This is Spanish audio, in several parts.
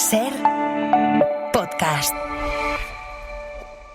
Ser podcast.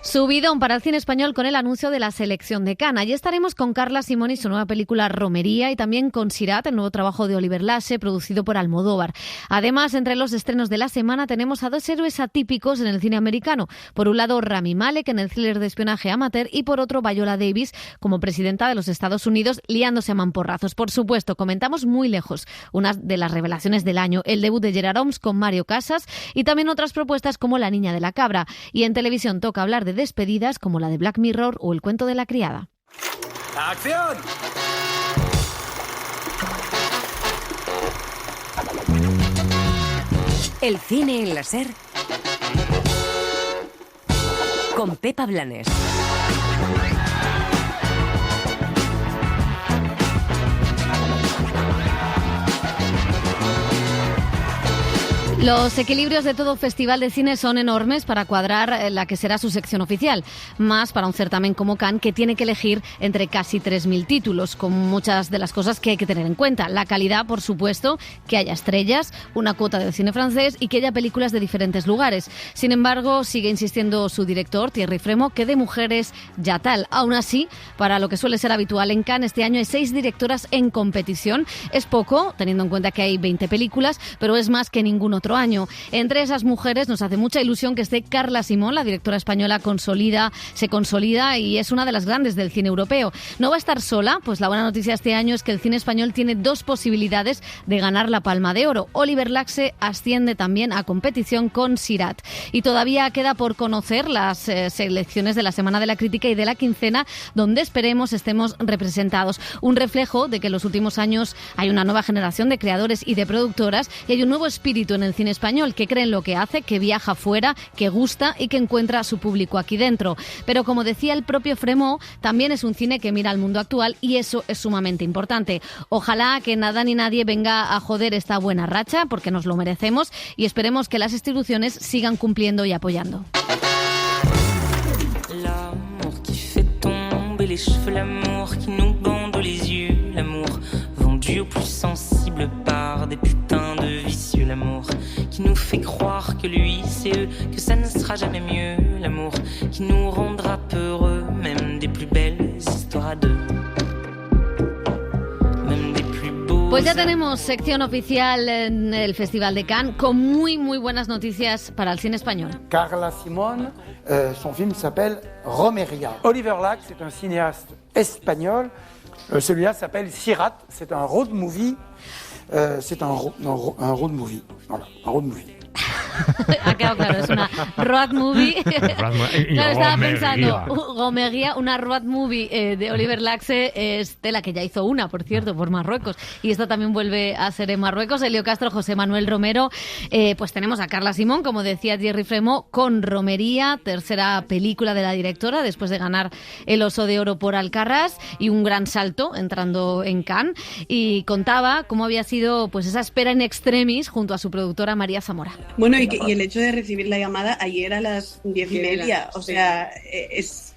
Subidón para el cine español con el anuncio de la selección de Cannes. Allí estaremos con Carla Simón y su nueva película Romería, y también con Sirat, el nuevo trabajo de Oliver Lasse, producido por Almodóvar. Además, entre los estrenos de la semana tenemos a dos héroes atípicos en el cine americano. Por un lado, Rami Malek en el thriller de espionaje Amateur, y por otro, Viola Davis como presidenta de los Estados Unidos, liándose a mamporrazos. Por supuesto, comentamos Muy lejos, una de las revelaciones del año, el debut de Gerard Homs con Mario Casas, y también otras propuestas como La niña de la cabra. Y en televisión toca hablar de despedidas como la de Black Mirror o El cuento de la criada. ¡Acción! El cine en la Ser con Pepa Blanes. Los equilibrios de todo festival de cine son enormes para cuadrar la que será su sección oficial, más para un certamen como Cannes, que tiene que elegir entre casi 3.000 títulos, con muchas de las cosas que hay que tener en cuenta. La calidad, por supuesto, que haya estrellas, una cuota de cine francés y que haya películas de diferentes lugares. Sin embargo, sigue insistiendo su director, Thierry Frémaux, que de mujeres ya tal. Aún así, para lo que suele ser habitual en Cannes, este año hay 6 directoras en competición. Es poco, teniendo en cuenta que hay 20 películas, pero es más que ningún otro año. Entre esas mujeres nos hace mucha ilusión que esté Carla Simón, la directora española se consolida y es una de las grandes del cine europeo. No va a estar sola, pues la buena noticia este año es que el cine español tiene 2 posibilidades de ganar la Palma de Oro. Oliver Lasse asciende también a competición con Sirat. Y todavía queda por conocer las selecciones de la Semana de la Crítica y de la Quincena, donde esperemos estemos representados. Un reflejo de que en los últimos años hay una nueva generación de creadores y de productoras, y hay un nuevo espíritu en el cine español, que cree en lo que hace, que viaja fuera, que gusta y que encuentra a su público aquí dentro. Pero como decía el propio Frémaux, también es un cine que mira al mundo actual, y eso es sumamente importante. Ojalá que nada ni nadie venga a joder esta buena racha, porque nos lo merecemos, y esperemos que las instituciones sigan cumpliendo y apoyando. L'amour qui fait tomber les cheveux, l'amour qui nous bande les yeux, l'amour vendu au plus sensible par des putains de vicieux, l'amour qui nous fait croire que lui c'est eux, que ça ne sera jamais mieux, l'amour qui nous rendra peureux, même des plus belles histoires à deux. Pues ya tenemos sección oficial en el Festival de Cannes, con muy buenas noticias para el cine español. Carla Simón, son film s'appelle Romería. Oliver Lasse, c'est un cinéaste espagnol. Celui-là s'appelle Sirat, c'est un road movie. Un road movie. Voilà, un road movie. Ha quedado claro, es una road movie. Claro, estaba pensando, Romería, una road movie de Oliver Lasse, es de la que ya hizo una, por cierto, por Marruecos. Y esta también vuelve a ser en Marruecos. Elio Castro, José Manuel Romero. Pues tenemos a Carla Simón, como decía Thierry Frémaux, con Romería, tercera película de la directora, después de ganar el Oso de Oro por Alcarrás, y un gran salto entrando en Cannes. Y contaba cómo había sido pues esa espera in extremis junto a su productora María Zamora. Bueno, y el hecho de recibir la llamada ayer a las 10:30, o sea, es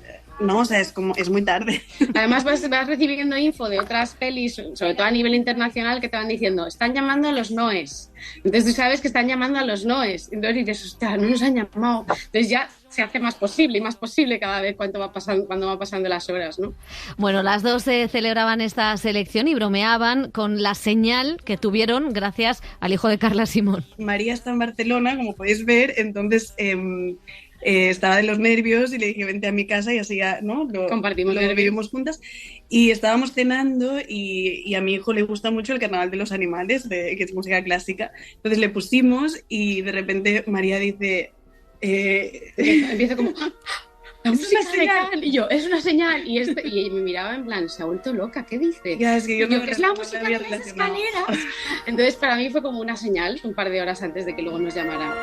muy tarde. Además vas recibiendo info de otras pelis, sobre todo a nivel internacional, que te van diciendo, están llamando a los noes. Entonces tú sabes que están llamando a los noes. Entonces dices, hostia, no nos han llamado. Entonces ya se hace más posible y más posible cada vez cuando va pasando las horas, ¿no? Bueno, las dos celebraban esta selección y bromeaban con la señal que tuvieron gracias al hijo de Carla Simón. María está en Barcelona, como podéis ver, entonces estaba de los nervios y le dije, vente a mi casa, y así ya, ¿no? Compartimos, lo vivimos juntas. Y estábamos cenando y a mi hijo le gusta mucho el Carnaval de los Animales, que es música clásica. Entonces le pusimos y de repente María dice... empieza como... La música de Cannes. Y yo, es una señal. Y me miraba en plan, se ha vuelto loca, ¿qué dice? Ya, es que yo que es la música de las escaleras. Entonces para mí fue como una señal, un par de horas antes de que luego nos llamaran.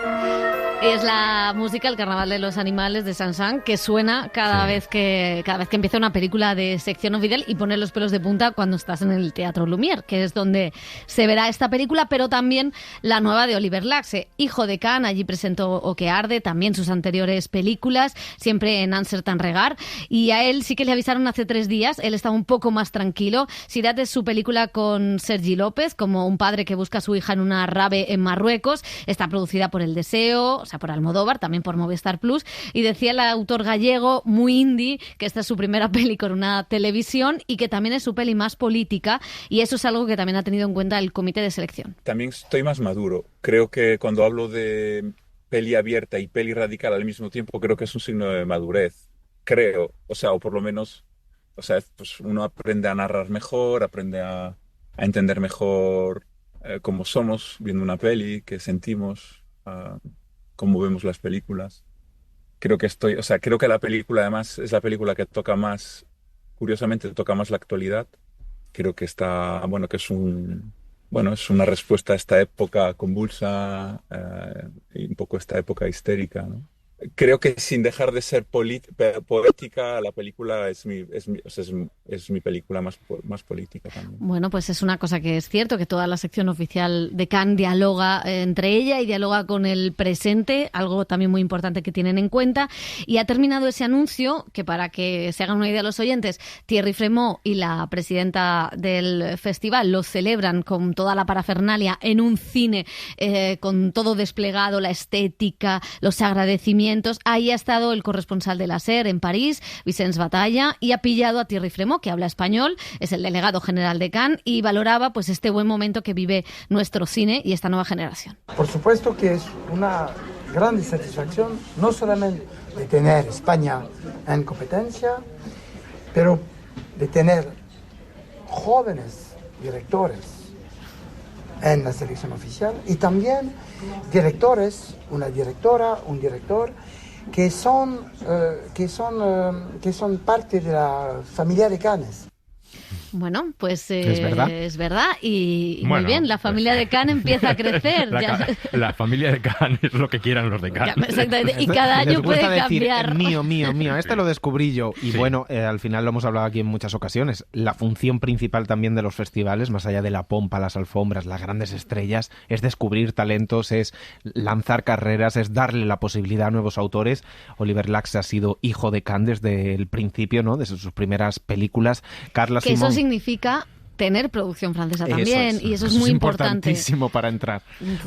Es la música, el Carnaval de los Animales de Saint-Saëns, que suena cada vez que empieza una película de sección oficial, y pone los pelos de punta cuando estás en el Teatro Lumière, que es donde se verá esta película, pero también la nueva de Oliver Lasse, hijo de Cannes. Allí presentó O que arde, también sus anteriores películas, siempre en Ansert en Regard, y a él sí que le avisaron hace 3 días, él estaba un poco más tranquilo. Sirat es su película con Sergi López, como un padre que busca a su hija en una rave en Marruecos. Está producida por El Deseo, o sea, por Almodóvar, también por Movistar Plus, y decía el autor gallego, muy indie, que esta es su primera peli con una televisión y que también es su peli más política, y eso es algo que también ha tenido en cuenta el comité de selección. También estoy más maduro. Creo que cuando hablo de peli abierta y peli radical al mismo tiempo, creo que es un signo de madurez. Creo, o por lo menos, pues uno aprende a narrar mejor, aprende a entender mejor cómo somos viendo una peli, qué sentimos, cómo vemos las películas. Creo que la película además es la película que toca más, curiosamente toca más la actualidad. Creo que es una respuesta a esta época convulsa y un poco esta época histérica, ¿no? Creo que sin dejar de ser poética, la película es mi película más política también. Bueno, pues es una cosa que es cierto, que toda la sección oficial de Cannes dialoga entre ella y dialoga con el presente, algo también muy importante que tienen en cuenta. Y ha terminado ese anuncio, que para que se hagan una idea los oyentes, Thierry Frémaux y la presidenta del festival lo celebran con toda la parafernalia en un cine, con todo desplegado, la estética, los agradecimientos. Ahí ha estado el corresponsal de la SER en París, Vicens Batalla, y ha pillado a Thierry Frémaux, que habla español, es el delegado general de Cannes, y valoraba pues este buen momento que vive nuestro cine y esta nueva generación. Por supuesto que es una gran satisfacción, no solamente de tener España en competencia, pero de tener jóvenes directores en la selección oficial y también directores, una directora, un director que son parte de la familia de Cannes. Bueno, pues es verdad y bueno, muy bien, la familia de Cannes empieza a crecer. La familia de Cannes es lo que quieran los de Cannes. Exactamente, y cada año puede cambiar. Mío, este lo descubrí yo. Y sí. Bueno, al final lo hemos hablado aquí en muchas ocasiones. La función principal también de los festivales, más allá de la pompa, las alfombras, las grandes estrellas, es descubrir talentos, es lanzar carreras, es darle la posibilidad a nuevos autores. Oliver Lax ha sido hijo de Cannes desde el principio, ¿no? Desde sus primeras películas. Carla Simón significa tener producción francesa también, y eso es muy importante. Importantísimo para entrar,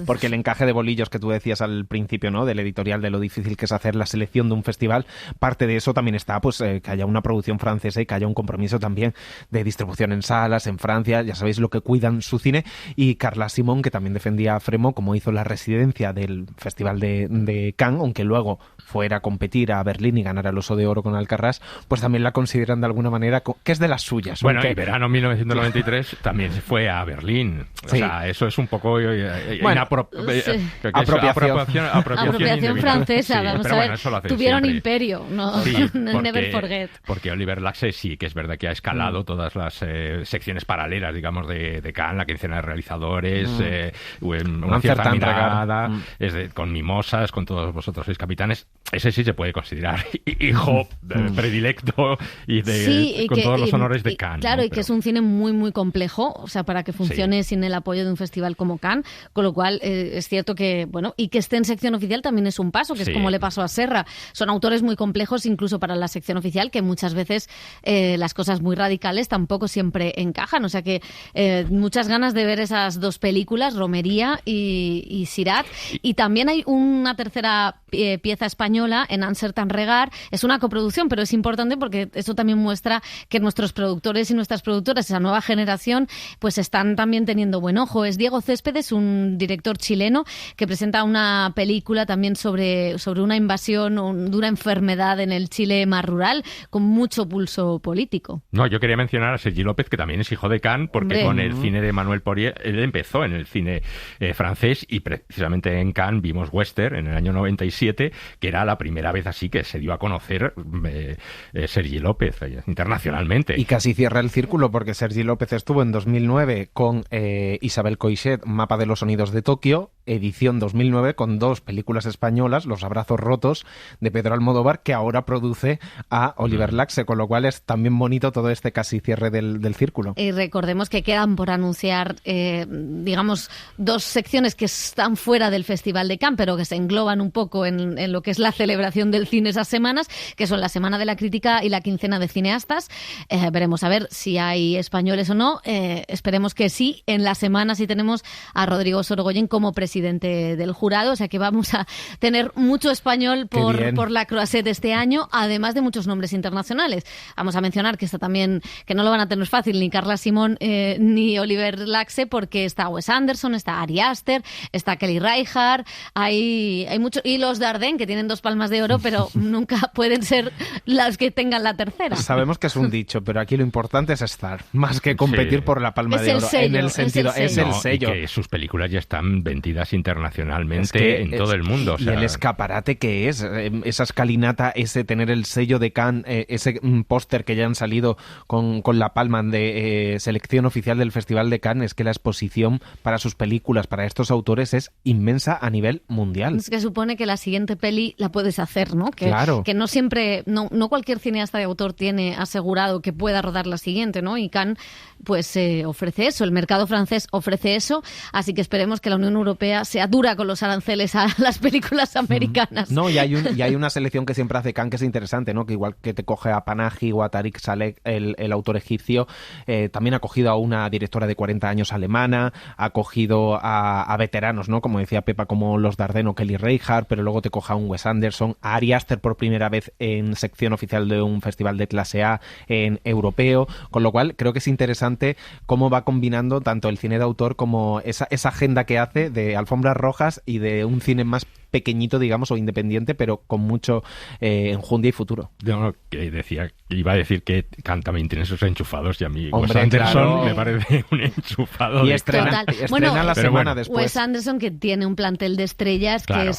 porque el encaje de bolillos que tú decías al principio, ¿no? Del editorial, de lo difícil que es hacer la selección de un festival, parte de eso también está, pues, que haya una producción francesa y que haya un compromiso también de distribución en salas, en Francia, ya sabéis lo que cuidan su cine, y Carla Simón, que también defendía a Frémaux, como hizo la residencia del Festival de Cannes, aunque luego fuera a competir a Berlín y ganar el Oso de Oro con Alcarrás, pues también la consideran de alguna manera que es de las suyas. Bueno, y verano 1993 también se fue a Berlín. O sea, eso es un poco apropiación francesa. Sí, vamos a ver, bueno, tuvieron siempre. imperio, no, sí, never forget. Porque Oliver Laxe sí que es verdad que ha escalado todas las secciones paralelas, digamos, de Cannes, la quincena de realizadores, una cierta mirada, con Mimosas, con todos vosotros sois capitanes. Ese sí se puede considerar hijo predilecto y con todos los honores de Cannes. Claro, ¿no? Y que es un cine muy, muy complejo, o sea, para que funcione sin el apoyo de un festival como Cannes, con lo cual es cierto que, bueno, y que esté en sección oficial también es un paso, que es como le pasó a Serra. Son autores muy complejos incluso para la sección oficial, que muchas veces las cosas muy radicales tampoco siempre encajan, o sea que muchas ganas de ver esas dos películas, Romería y Sirat, y también hay una tercera pieza española en Ansert en Regard, es una coproducción, pero es importante porque eso también muestra que nuestros productores y nuestras productoras, esa nueva generación, pues están también teniendo buen ojo. Es Diego Céspedes, un director chileno que presenta una película también sobre una invasión de una enfermedad en el Chile más rural, con mucho pulso político. No, yo quería mencionar a Sergi López, que también es hijo de Cannes, porque con el cine de Manuel Poirier, él empezó en el cine francés, y precisamente en Cannes vimos Western en el año 97, que era la primera vez así que se dio a conocer Sergi López internacionalmente. Y casi cierra el círculo, porque Sergi López estuvo en 2009 con Isabel Coixet, Mapa de los Sonidos de Tokio, edición 2009 con 2 películas españolas, Los abrazos rotos de Pedro Almodóvar, que ahora produce a Oliver Laxe, con lo cual es también bonito todo este casi cierre del círculo. Y recordemos que quedan por anunciar, digamos, 2 secciones que están fuera del Festival de Cannes, pero que se engloban un poco en lo que es la celebración del cine esas semanas, que son la Semana de la Crítica y la Quincena de Cineastas. Veremos a ver si hay españoles o no. Esperemos que sí. En la semana sí tenemos a Rodrigo Sorogoyen como presidente del jurado, o sea que vamos a tener mucho español por la Croisette este año, además de muchos nombres internacionales. Vamos a mencionar que está también, que no lo van a tener fácil ni Carla Simón ni Oliver Laxe, porque está Wes Anderson, está Ari Aster, está Kelly Reichardt, hay mucho, y los Dardenne, que tienen 2 palmas de oro, pero nunca pueden ser las que tengan la tercera. Sabemos que es un dicho, pero aquí lo importante es estar, más que competir por la palma de oro. Sello, en el sentido, es el sello. Y que sus películas ya están vendidas internacionalmente en todo el mundo. O sea, y el escaparate que es, esa escalinata, ese tener el sello de Cannes, ese póster que ya han salido con la palma de selección oficial del Festival de Cannes, es que la exposición para sus películas, para estos autores, es inmensa a nivel mundial. Es que supone que la siguiente peli la puedes hacer, ¿no? Claro. Que no siempre, no cualquier cineasta de autor tiene asegurado que pueda rodar la siguiente, ¿no? Y Cannes pues ofrece eso, el mercado francés ofrece eso, así que esperemos que la Unión Europea sea dura con los aranceles a las películas americanas. No, y hay una selección que siempre hace Cannes que es interesante, ¿no? Que igual que te coge a Panahi o a Tariq Saleh, el autor egipcio, también ha cogido a una directora de 40 años alemana, ha cogido a veteranos, ¿no? Como decía Pepa, como los Dardenne o Kelly Reichardt, pero luego te coge a un Wes Anderson, a Ari Aster por primera vez en sección oficial de un festival de clase A en europeo, con lo cual creo que es interesante cómo va combinando tanto el cine de autor como esa agenda que hace de alfombras rojas y de un cine más pequeñito, digamos, o independiente, pero con mucho enjundia y futuro. No, iba a decir que Cannes también tiene sus enchufados, y a mí Hombre, Wes Anderson claro, me parece un enchufado. Y estrena la semana después. Wes Anderson, que tiene un plantel de estrellas, claro,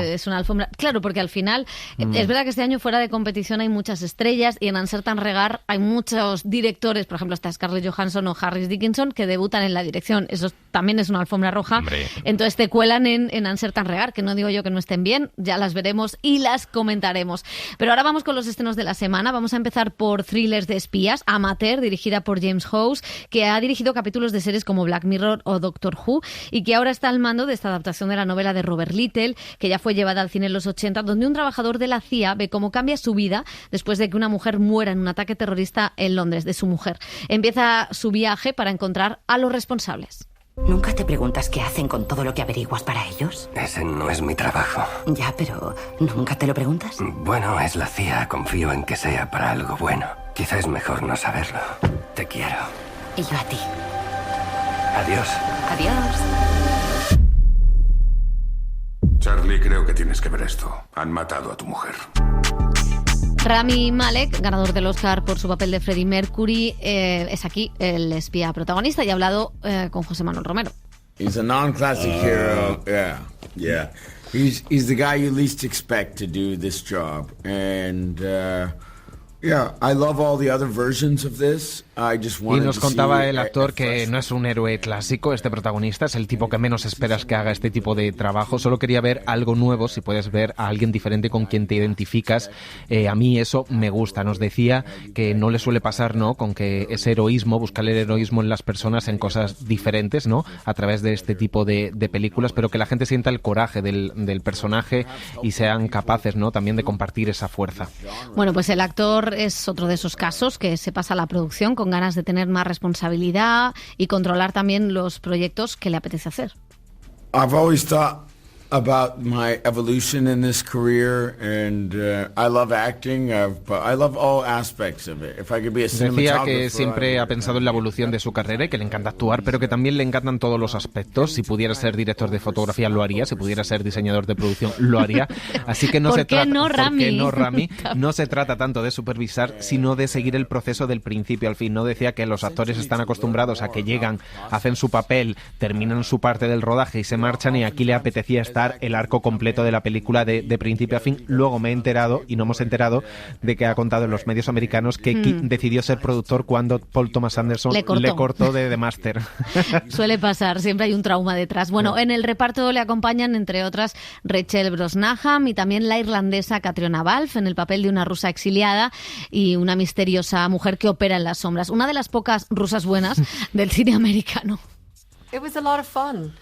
que es una alfombra. Claro, porque al final es verdad que este año fuera de competición hay muchas estrellas, y en Uncertain Regard hay muchos directores, por ejemplo está Scarlett Johansson o Harris Dickinson, que debutan en la dirección. Eso también es una alfombra roja. Hombre. Entonces te cuelan en Uncertain Regard, que no digo yo que no estén bien, ya las veremos y las comentaremos. Pero ahora vamos con los estrenos de la semana. Vamos a empezar por thrillers de espías, Amateur, dirigida por James Hawes, que ha dirigido capítulos de series como Black Mirror o Doctor Who, y que ahora está al mando de esta adaptación de la novela de Robert Little, que ya fue llevada al cine en los 80, donde un trabajador de la CIA ve cómo cambia su vida después de que una mujer muera en un ataque terrorista en Londres, de su mujer. Empieza su viaje para encontrar a los responsables. ¿Nunca te preguntas qué hacen con todo lo que averiguas para ellos? Ese no es mi trabajo. Ya, pero ¿nunca te lo preguntas? Bueno, es la CIA. Confío en que sea para algo bueno. Quizá es mejor no saberlo. Te quiero. Y yo a ti. Adiós. Adiós. Charlie, creo que tienes que ver esto. Han matado a tu mujer. Rami Malek, ganador del Oscar por su papel de Freddie Mercury, es aquí el espía protagonista, y ha hablado con José Manuel Romero. He's a non-classic hero. Yeah. He's the guy you least expect to do this job, and I love all the other versions of this. Y nos contaba el actor que no es un héroe clásico, este protagonista, es el tipo que menos esperas que haga este tipo de trabajo. Solo quería ver algo nuevo, si puedes ver a alguien diferente con quien te identificas. A mí eso me gusta. Nos decía que no le suele pasar, ¿no?, con que ese heroísmo, buscar el heroísmo en las personas en cosas diferentes, ¿no?, a través de este tipo de películas, pero que la gente sienta el coraje del personaje y sean capaces, ¿no?, también de compartir esa fuerza. Bueno, pues el actor es otro de esos casos que se pasa a la producción con ganas de tener más responsabilidad y controlar también los proyectos que le apetece hacer. I've always thought about my evolution in this career, and I love acting, but I love all aspects of it. If I could be a cinematographer. Decía que siempre ha pensado en la evolución de su carrera y que le encanta actuar, pero que también le encantan todos los aspectos. Si pudiera ser director de fotografía, lo haría. Si pudiera ser diseñador de producción, lo haría. Así que no se trata, ¿por qué no, Rami? No se trata tanto de supervisar, sino de seguir el proceso del principio al fin. No decía que los actores están acostumbrados a que llegan, hacen su papel, terminan su parte del rodaje y se marchan, y aquí le apetecía estar contar el arco completo de la película de principio a fin. Luego me he enterado, y no hemos enterado, de que ha contado en los medios americanos que decidió ser productor cuando Paul Thomas Anderson le cortó de The Master. Suele pasar, siempre hay un trauma detrás. Bueno, en el reparto le acompañan, entre otras, Rachel Brosnahan y también la irlandesa Catriona Balfe en el papel de una rusa exiliada y una misteriosa mujer que opera en las sombras. Una de las pocas rusas buenas del cine americano. It was a lot of fun.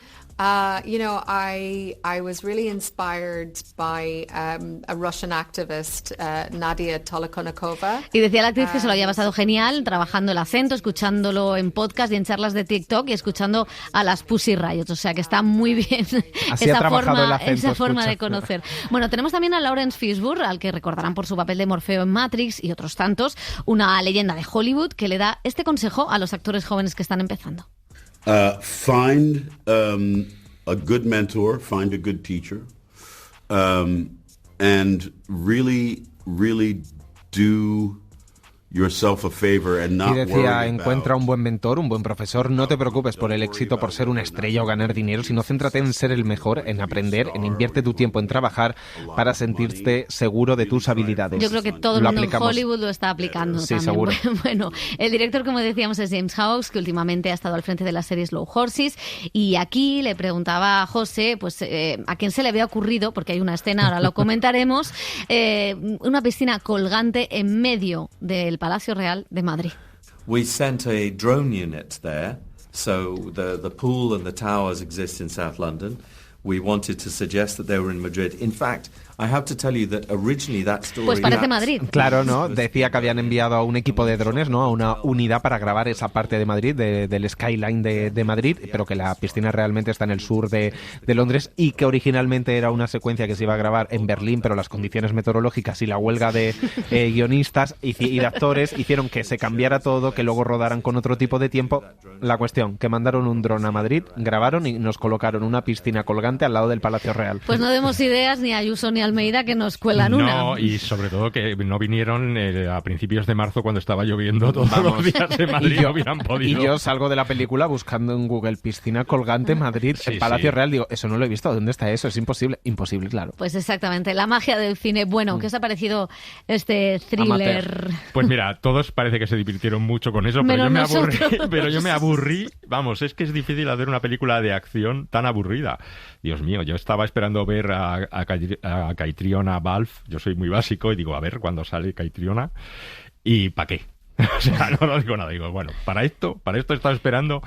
I was really inspired by a Russian activist, Nadia Tolokonnikova. Y decía la actriz que se lo había pasado genial trabajando el acento, escuchándolo en podcast y en charlas de TikTok y escuchando a las Pussy Riot. O sea que está muy bien esa forma de conocer. Bueno, tenemos también a Lawrence Fishburne, al que recordarán por su papel de Morfeo en Matrix y otros tantos, una leyenda de Hollywood que le da este consejo a los actores jóvenes que están empezando. Find a good mentor, find a good teacher, and really do yourself a favor and not y decía, worry encuentra about... un buen mentor, un buen profesor, no te preocupes por el éxito, por ser una estrella o ganar dinero, sino céntrate en ser el mejor, en aprender, en invierte tu tiempo en trabajar para sentirte seguro de tus habilidades. Yo creo que todo el mundo en Hollywood lo está aplicando sí, también. Seguro. Bueno, el director, como decíamos, es James Hawks, que últimamente ha estado al frente de la serie Slow Horses, y aquí le preguntaba a José, pues a quién se le había ocurrido, porque hay una escena, ahora lo comentaremos, una piscina colgante en medio del Palacio Real de Madrid. We sent a drone unit there, so the pool and the towers exist in South London. We wanted to suggest that they were in Madrid. In fact, I have to tell you that originally that story... Pues parece Madrid. Claro, ¿no? Decía que habían enviado a un equipo de drones, ¿no? A una unidad para grabar esa parte de Madrid, del skyline de Madrid, pero que la piscina realmente está en el sur de Londres y que originalmente era una secuencia que se iba a grabar en Berlín, pero las condiciones meteorológicas y la huelga de guionistas y de actores hicieron que se cambiara todo, que luego rodaran con otro tipo de tiempo. La cuestión, que mandaron un dron a Madrid, grabaron y nos colocaron una piscina colgante al lado del Palacio Real. Pues no demos ideas ni a Ayuso ni a Almeida que nos cuelan una. No, y sobre todo que no vinieron a principios de marzo cuando estaba lloviendo todos los días de Madrid. No hubieran podido. Y yo salgo de la película buscando en Google piscina colgante Madrid, el Palacio Real. Digo, eso no lo he visto. ¿Dónde está eso? Es imposible. Imposible, claro. Pues exactamente, la magia del cine. Bueno, ¿qué os ha parecido este thriller? Amateur. Pues mira, todos parece que se divirtieron mucho con eso, pero yo me aburrí. Vamos, es que es difícil hacer una película de acción tan aburrida. Dios mío, yo estaba esperando ver a Catriona Balfe. Yo soy muy básico y digo, a ver cuándo sale Catriona y ¿para qué? O sea, no digo nada. Digo, bueno, para esto he estado esperando.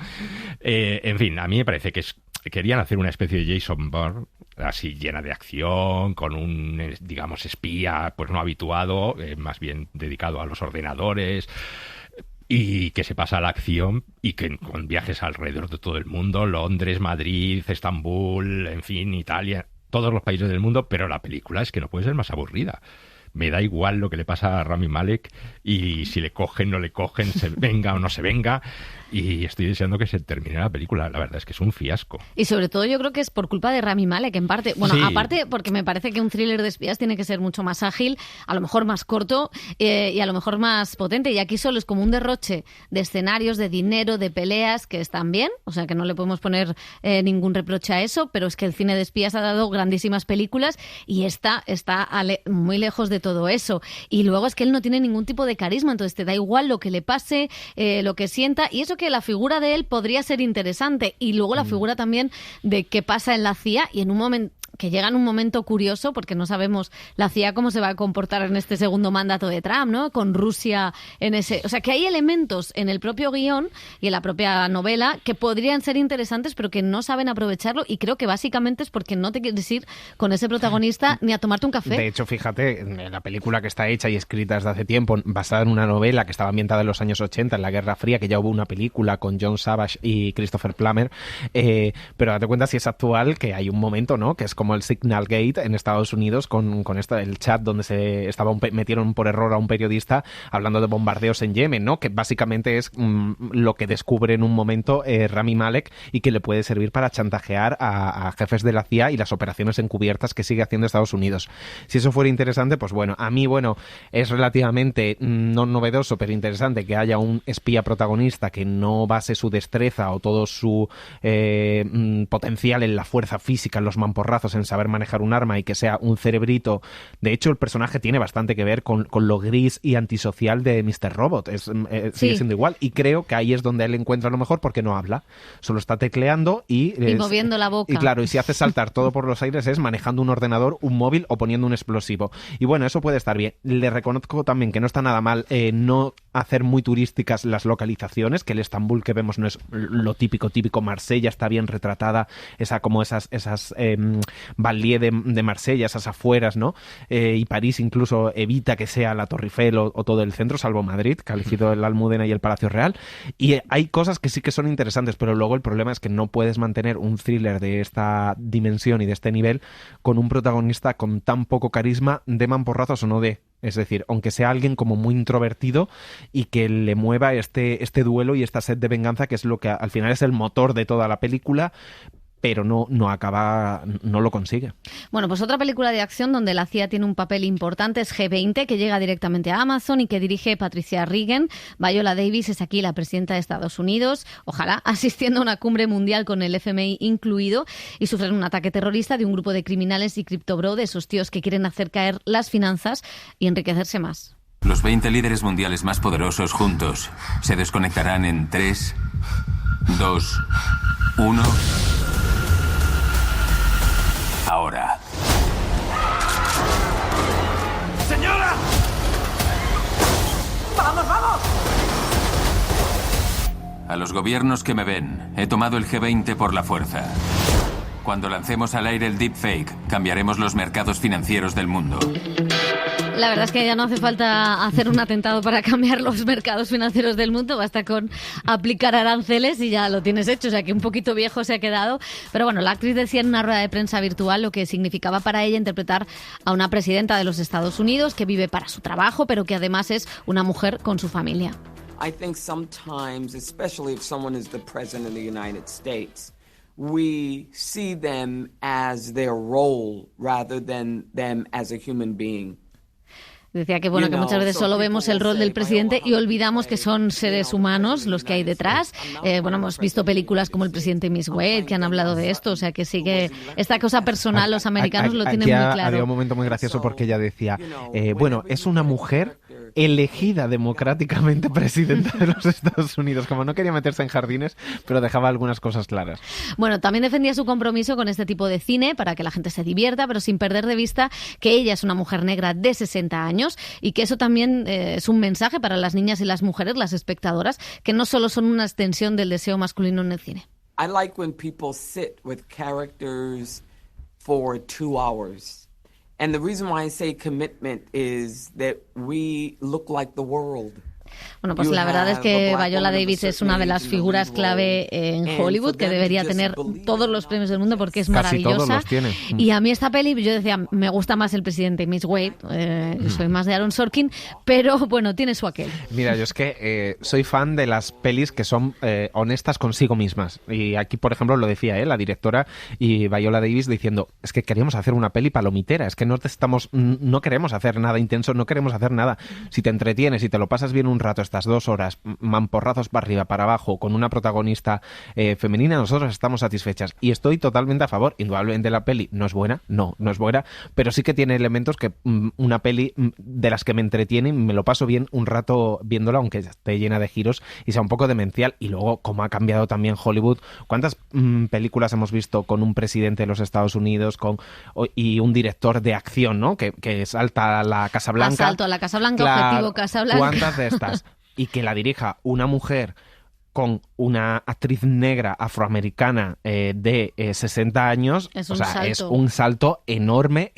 En fin, a mí me parece que querían hacer una especie de Jason Bourne, así llena de acción, con un, digamos, espía pues no habituado, más bien dedicado a los ordenadores, y que se pasa a la acción y que con viajes alrededor de todo el mundo, Londres, Madrid, Estambul, en fin, Italia, todos los países del mundo, pero la película es que no puede ser más aburrida. Me da igual lo que le pasa a Rami Malek y si le cogen, no le cogen, se venga o no se venga. Y estoy deseando que se termine la película. La verdad es que es un fiasco. Y sobre todo yo creo que es por culpa de Rami Malek, en parte. Bueno, sí. Aparte porque me parece que un thriller de espías tiene que ser mucho más ágil, a lo mejor más corto y a lo mejor más potente. Y aquí solo es como un derroche de escenarios, de dinero, de peleas, que están bien. O sea, que no le podemos poner ningún reproche a eso, pero es que el cine de espías ha dado grandísimas películas y esta está muy lejos de todo eso. Y luego es que él no tiene ningún tipo de carisma, entonces te da igual lo que le pase, lo que sienta, y eso que la figura de él podría ser interesante, y luego la figura también de qué pasa en la CIA, y en un momento que llega en un momento curioso, porque no sabemos la CIA cómo se va a comportar en este segundo mandato de Trump, ¿no? Con Rusia en ese... O sea, que hay elementos en el propio guión y en la propia novela que podrían ser interesantes, pero que no saben aprovecharlo, y creo que básicamente es porque no te quieres ir con ese protagonista ni a tomarte un café. De hecho, fíjate, la película que está hecha y escrita desde hace tiempo, basada en una novela que estaba ambientada en los años 80, en la Guerra Fría, que ya hubo una película con John Savage y Christopher Plummer, pero date cuenta si es actual, que hay un momento, ¿no?, que es como el Signal Gate en Estados Unidos con el chat donde metieron por error a un periodista hablando de bombardeos en Yemen, ¿no?, que básicamente es lo que descubre en un momento Rami Malek y que le puede servir para chantajear a jefes de la CIA y las operaciones encubiertas que sigue haciendo Estados Unidos. Si eso fuera interesante, pues bueno, a mí, es relativamente no novedoso, pero interesante que haya un espía protagonista que no base su destreza o todo su potencial en la fuerza física, en los mamporrazos, pues en saber manejar un arma y que sea un cerebrito. De hecho, el personaje tiene bastante que ver con lo gris y antisocial de Mr. Robot. Sigue siendo igual. Y creo que ahí es donde él encuentra lo mejor, porque no habla. Solo está tecleando y moviendo la boca. Y claro, y si hace saltar todo por los aires es manejando un ordenador, un móvil o poniendo un explosivo. Y bueno, eso puede estar bien. Le reconozco también que no está nada mal no hacer muy turísticas las localizaciones, que el Estambul que vemos no es lo típico. Marsella está bien retratada, esas banlieues de Marsella, esas afueras, ¿no? Y París incluso evita que sea la Torre Eiffel o todo el centro, salvo Madrid, que ha elegido la Almudena y el Palacio Real. Y hay cosas que sí que son interesantes, pero luego el problema es que no puedes mantener un thriller de esta dimensión y de este nivel con un protagonista con tan poco carisma, de mamporrazos o no de. Es decir, aunque sea alguien como muy introvertido y que le mueva este duelo y esta sed de venganza, que es lo que al final es el motor de toda la película, pero no lo consigue. Bueno, pues otra película de acción donde la CIA tiene un papel importante es G20, que llega directamente a Amazon y que dirige Patricia Regan. Viola Davis es aquí la presidenta de Estados Unidos, ojalá asistiendo a una cumbre mundial con el FMI incluido, y sufren un ataque terrorista de un grupo de criminales y criptobro, de esos tíos que quieren hacer caer las finanzas y enriquecerse más. Los 20 líderes mundiales más poderosos juntos se desconectarán en 3, 2, 1... Ahora. ¡Señora! ¡Vamos, vamos! A los gobiernos que me ven, he tomado el G20 por la fuerza. Cuando lancemos al aire el deepfake, cambiaremos los mercados financieros del mundo. La verdad es que ya no hace falta hacer un atentado para cambiar los mercados financieros del mundo, basta con aplicar aranceles y ya lo tienes hecho, o sea que un poquito viejo se ha quedado. Pero bueno, la actriz decía en una rueda de prensa virtual lo que significaba para ella interpretar a una presidenta de los Estados Unidos que vive para su trabajo, pero que además es una mujer con su familia. I think sometimes, especially if someone is the president of the United States, we see them as their role rather than them as a human being. Decía que bueno, que muchas veces solo vemos el rol del presidente y olvidamos que son seres humanos los que hay detrás. Bueno, hemos visto películas como El presidente Miss Wade que han hablado de esto, o sea que sí que esta cosa personal los americanos lo tienen muy claro. Había un momento muy gracioso porque ella decía, bueno, es una mujer elegida democráticamente presidenta de los Estados Unidos, como no quería meterse en jardines, pero dejaba algunas cosas claras. Bueno, también defendía su compromiso con este tipo de cine para que la gente se divierta, pero sin perder de vista que ella es una mujer negra de 60 años y que eso también es un mensaje para las niñas y las mujeres, las espectadoras, que no solo son una extensión del deseo masculino en el cine. I like when people sit with characters for 2 hours. And the reason why I say commitment is that we look like the world. Bueno, pues la verdad es que Viola Davis es una de las figuras clave en Hollywood que debería tener todos los premios del mundo porque es maravillosa. Casi todos los tiene. Y a mí esta peli, yo decía, me gusta más El presidente Miss Wade, soy más de Aaron Sorkin, pero bueno, tiene su aquel. Mira, yo es que soy fan de las pelis que son honestas consigo mismas. Y aquí, por ejemplo, lo decía la directora y Viola Davis diciendo, es que queríamos hacer una peli palomitera, es que no queremos hacer nada intenso, no queremos hacer nada. Si te entretienes y te lo pasas bien un rato, estas 2 horas, mamporrazos para arriba, para abajo, con una protagonista femenina, nosotros estamos satisfechas. Y estoy totalmente a favor. Indudablemente la peli no es buena, no es buena, pero sí que tiene elementos que una peli de las que me entretiene y me lo paso bien un rato viéndola, aunque esté llena de giros y sea un poco demencial. Y luego, como ha cambiado también Hollywood, ¿cuántas películas hemos visto con un presidente de los Estados Unidos y un director de acción, ¿no? Que salta a la Casa Blanca? Asalto a la Casa Blanca, objetivo Casa Blanca. ¿Cuántas de estas? Y que la dirija una mujer con una actriz negra afroamericana de 60 años, es un salto enorme,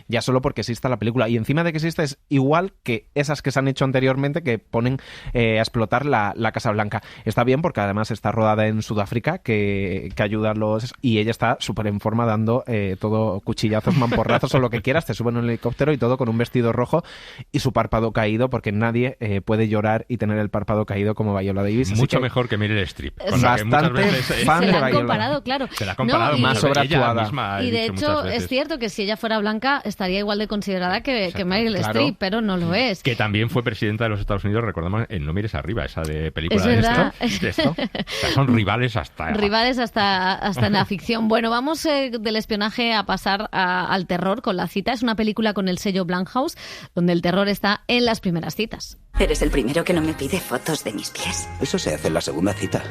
ya solo porque exista la película. Y encima de que exista es igual que esas que se han hecho anteriormente que ponen a explotar la Casa Blanca. Está bien porque además está rodada en Sudáfrica, que ayuda a los... Y ella está súper en forma dando todo cuchillazos, mamporrazos o lo que quieras, te suben en un helicóptero y todo con un vestido rojo y su párpado caído, porque nadie puede llorar y tener el párpado caído como Viola Davis. Mucho mejor que Meryl Streep. Bastante fan de Se la han Viola. comparado, claro. Se la ha comparado más sobreactuada. Y de hecho es cierto que si ella fuera blanca estaría igual de considerada que Meryl Streep, pero no lo es. Que también fue presidenta de los Estados Unidos, recordamos, en No mires arriba, esa de película Es de verdad. esto. O sea, son rivales hasta en la ficción. Bueno, vamos del espionaje a pasar al terror con La cita. Es una película con el sello Blumhouse, donde el terror está en las primeras citas. Eres el primero que no me pide fotos de mis pies. Eso se hace en la segunda cita.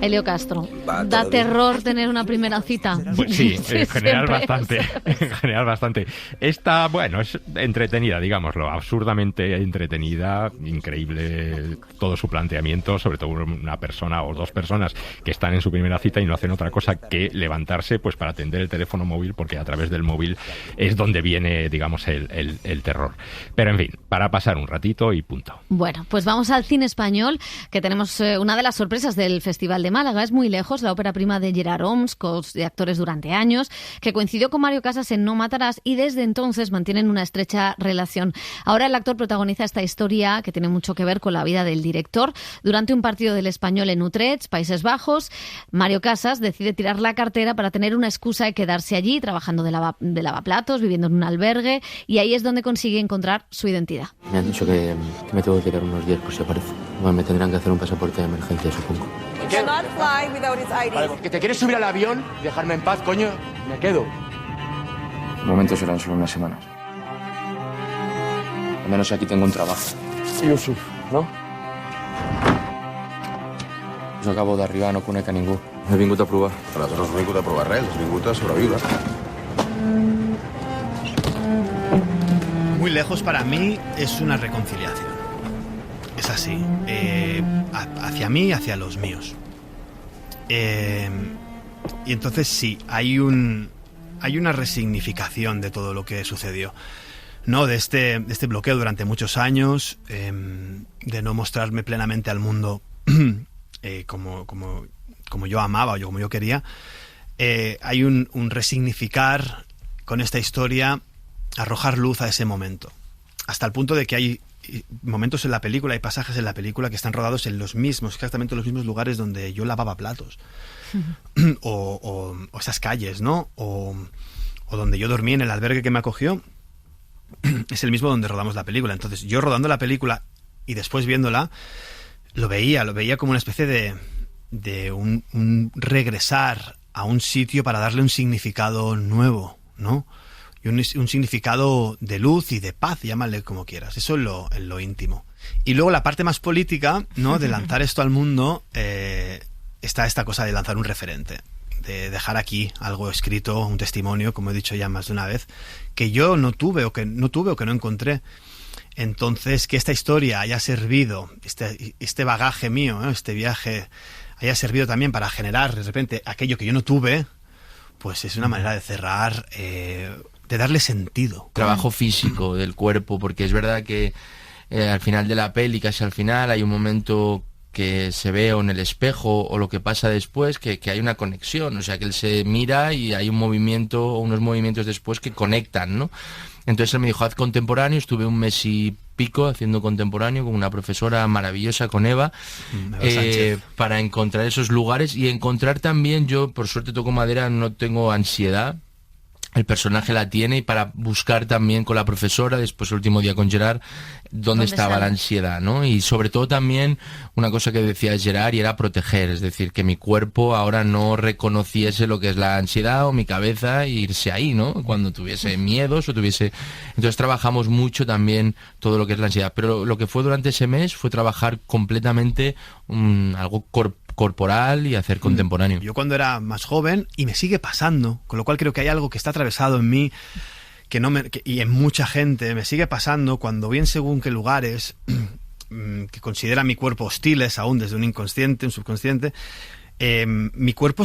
Elio Castro, ¿da terror tener una primera cita? Pues sí, en general siempre. bastante. En general bastante. Esta, bueno, es entretenida, digámoslo, absurdamente entretenida, increíble todo su planteamiento, sobre todo una persona o dos personas que están en su primera cita y no hacen otra cosa que levantarse pues para atender el teléfono móvil, porque a través del móvil es donde viene, digamos, el terror. Pero en fin, para pasar un ratito y punto. Bueno, pues vamos al cine español, que tenemos una de las sorpresas del Festival de Málaga. Es Muy lejos, la ópera prima de Gerard Homs, coach de actores durante años, que coincidió con Mario Casas en No matarás y desde entonces mantienen una estrecha relación. Ahora el actor protagoniza esta historia que tiene mucho que ver con la vida del director. Durante un partido del Español en Utrecht, Países Bajos, Mario Casas decide tirar la cartera para tener una excusa de quedarse allí, trabajando de lavaplatos, viviendo en un albergue, y ahí es donde consigue encontrar su identidad. Me han dicho que me tengo que quedar unos días por si aparece. Bueno, me tendrán que hacer un pasaporte de emergencia, supongo. Vale, ¿que te quieres subir al avión y dejarme en paz, coño? Me quedo. De momento serán solo unas semanas. Al menos aquí tengo un trabajo. Yusuf, no? Jo acabo d'arribar, no conec a ningú. He vingut a provar. Nosaltres no has vingut a provar res, has vingut a sobreviure. Muy lejos para mí es una reconciliación. Es así. Hacia mí y hacia los míos. Y entonces sí, hay una resignificación de todo lo que sucedió. No, de este bloqueo durante muchos años, de no mostrarme plenamente al mundo como yo amaba o como yo quería. Hay un resignificar con esta historia, arrojar luz a ese momento. Hasta el punto de que hay momentos en la película, hay pasajes en la película que están rodados en exactamente los mismos lugares donde yo lavaba platos. o esas calles, ¿no? O donde yo dormí en el albergue que me acogió. Es el mismo donde rodamos la película. Entonces, yo rodando la película y después viéndola, lo veía como una especie de un regresar a un sitio para darle un significado nuevo, ¿no? Y un significado de luz y de paz, llámale como quieras. Eso es lo íntimo. Y luego la parte más política, ¿no? De lanzar esto al mundo, está esta cosa de lanzar un referente, de dejar aquí algo escrito, un testimonio, como he dicho ya más de una vez, que yo no tuve o que no encontré. Entonces, que esta historia haya servido, este bagaje mío, ¿no? Este viaje, haya servido también para generar de repente aquello que yo no tuve, pues es una manera de cerrar, de darle sentido. Trabajo físico del cuerpo, porque es verdad que al final de la peli, casi al final, hay un momento que se ve o en el espejo o lo que pasa después, que hay una conexión, o sea, que él se mira y hay un movimiento o unos movimientos después que conectan, ¿no? Entonces él me dijo, haz contemporáneo, estuve un mes y pico haciendo contemporáneo con una profesora maravillosa, con Eva, para encontrar esos lugares y encontrar también, yo por suerte toco madera, no tengo ansiedad, el personaje la tiene, y para buscar también con la profesora, después el último día con Gerard, dónde estaba la ansiedad, ¿no? Y sobre todo también una cosa que decía Gerard, y era proteger, es decir, que mi cuerpo ahora no reconociese lo que es la ansiedad, o mi cabeza, e irse ahí, ¿no? Cuando tuviese miedos o tuviese... Entonces trabajamos mucho también todo lo que es la ansiedad, pero lo que fue durante ese mes fue trabajar completamente algo corporal y hacer contemporáneo. Yo cuando era más joven, y me sigue pasando, con lo cual creo que hay algo que está atravesado en mí, y en mucha gente, me sigue pasando cuando voy en según qué lugares que consideran mi cuerpo hostiles aún desde un inconsciente, un subconsciente, mi cuerpo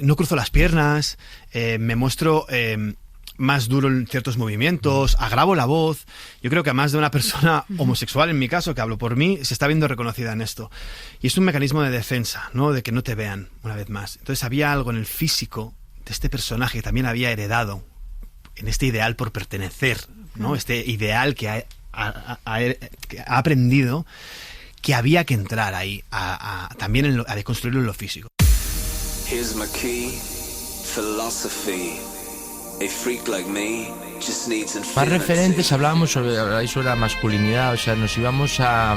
no cruzo las piernas, me muestro más duro en ciertos movimientos, agravo la voz. Yo creo que a más de una persona homosexual, en mi caso, que hablo por mí, se está viendo reconocida en esto. Y es un mecanismo de defensa, ¿no? De que no te vean una vez más. Entonces había algo en el físico de este personaje que también había heredado en este ideal por pertenecer, ¿no? Este ideal que ha aprendido que había que entrar ahí también a deconstruirlo en lo físico. Here's my key, philosophy. A freak like me just needs infinity. Más referentes, hablábamos sobre la masculinidad, o sea, nos íbamos a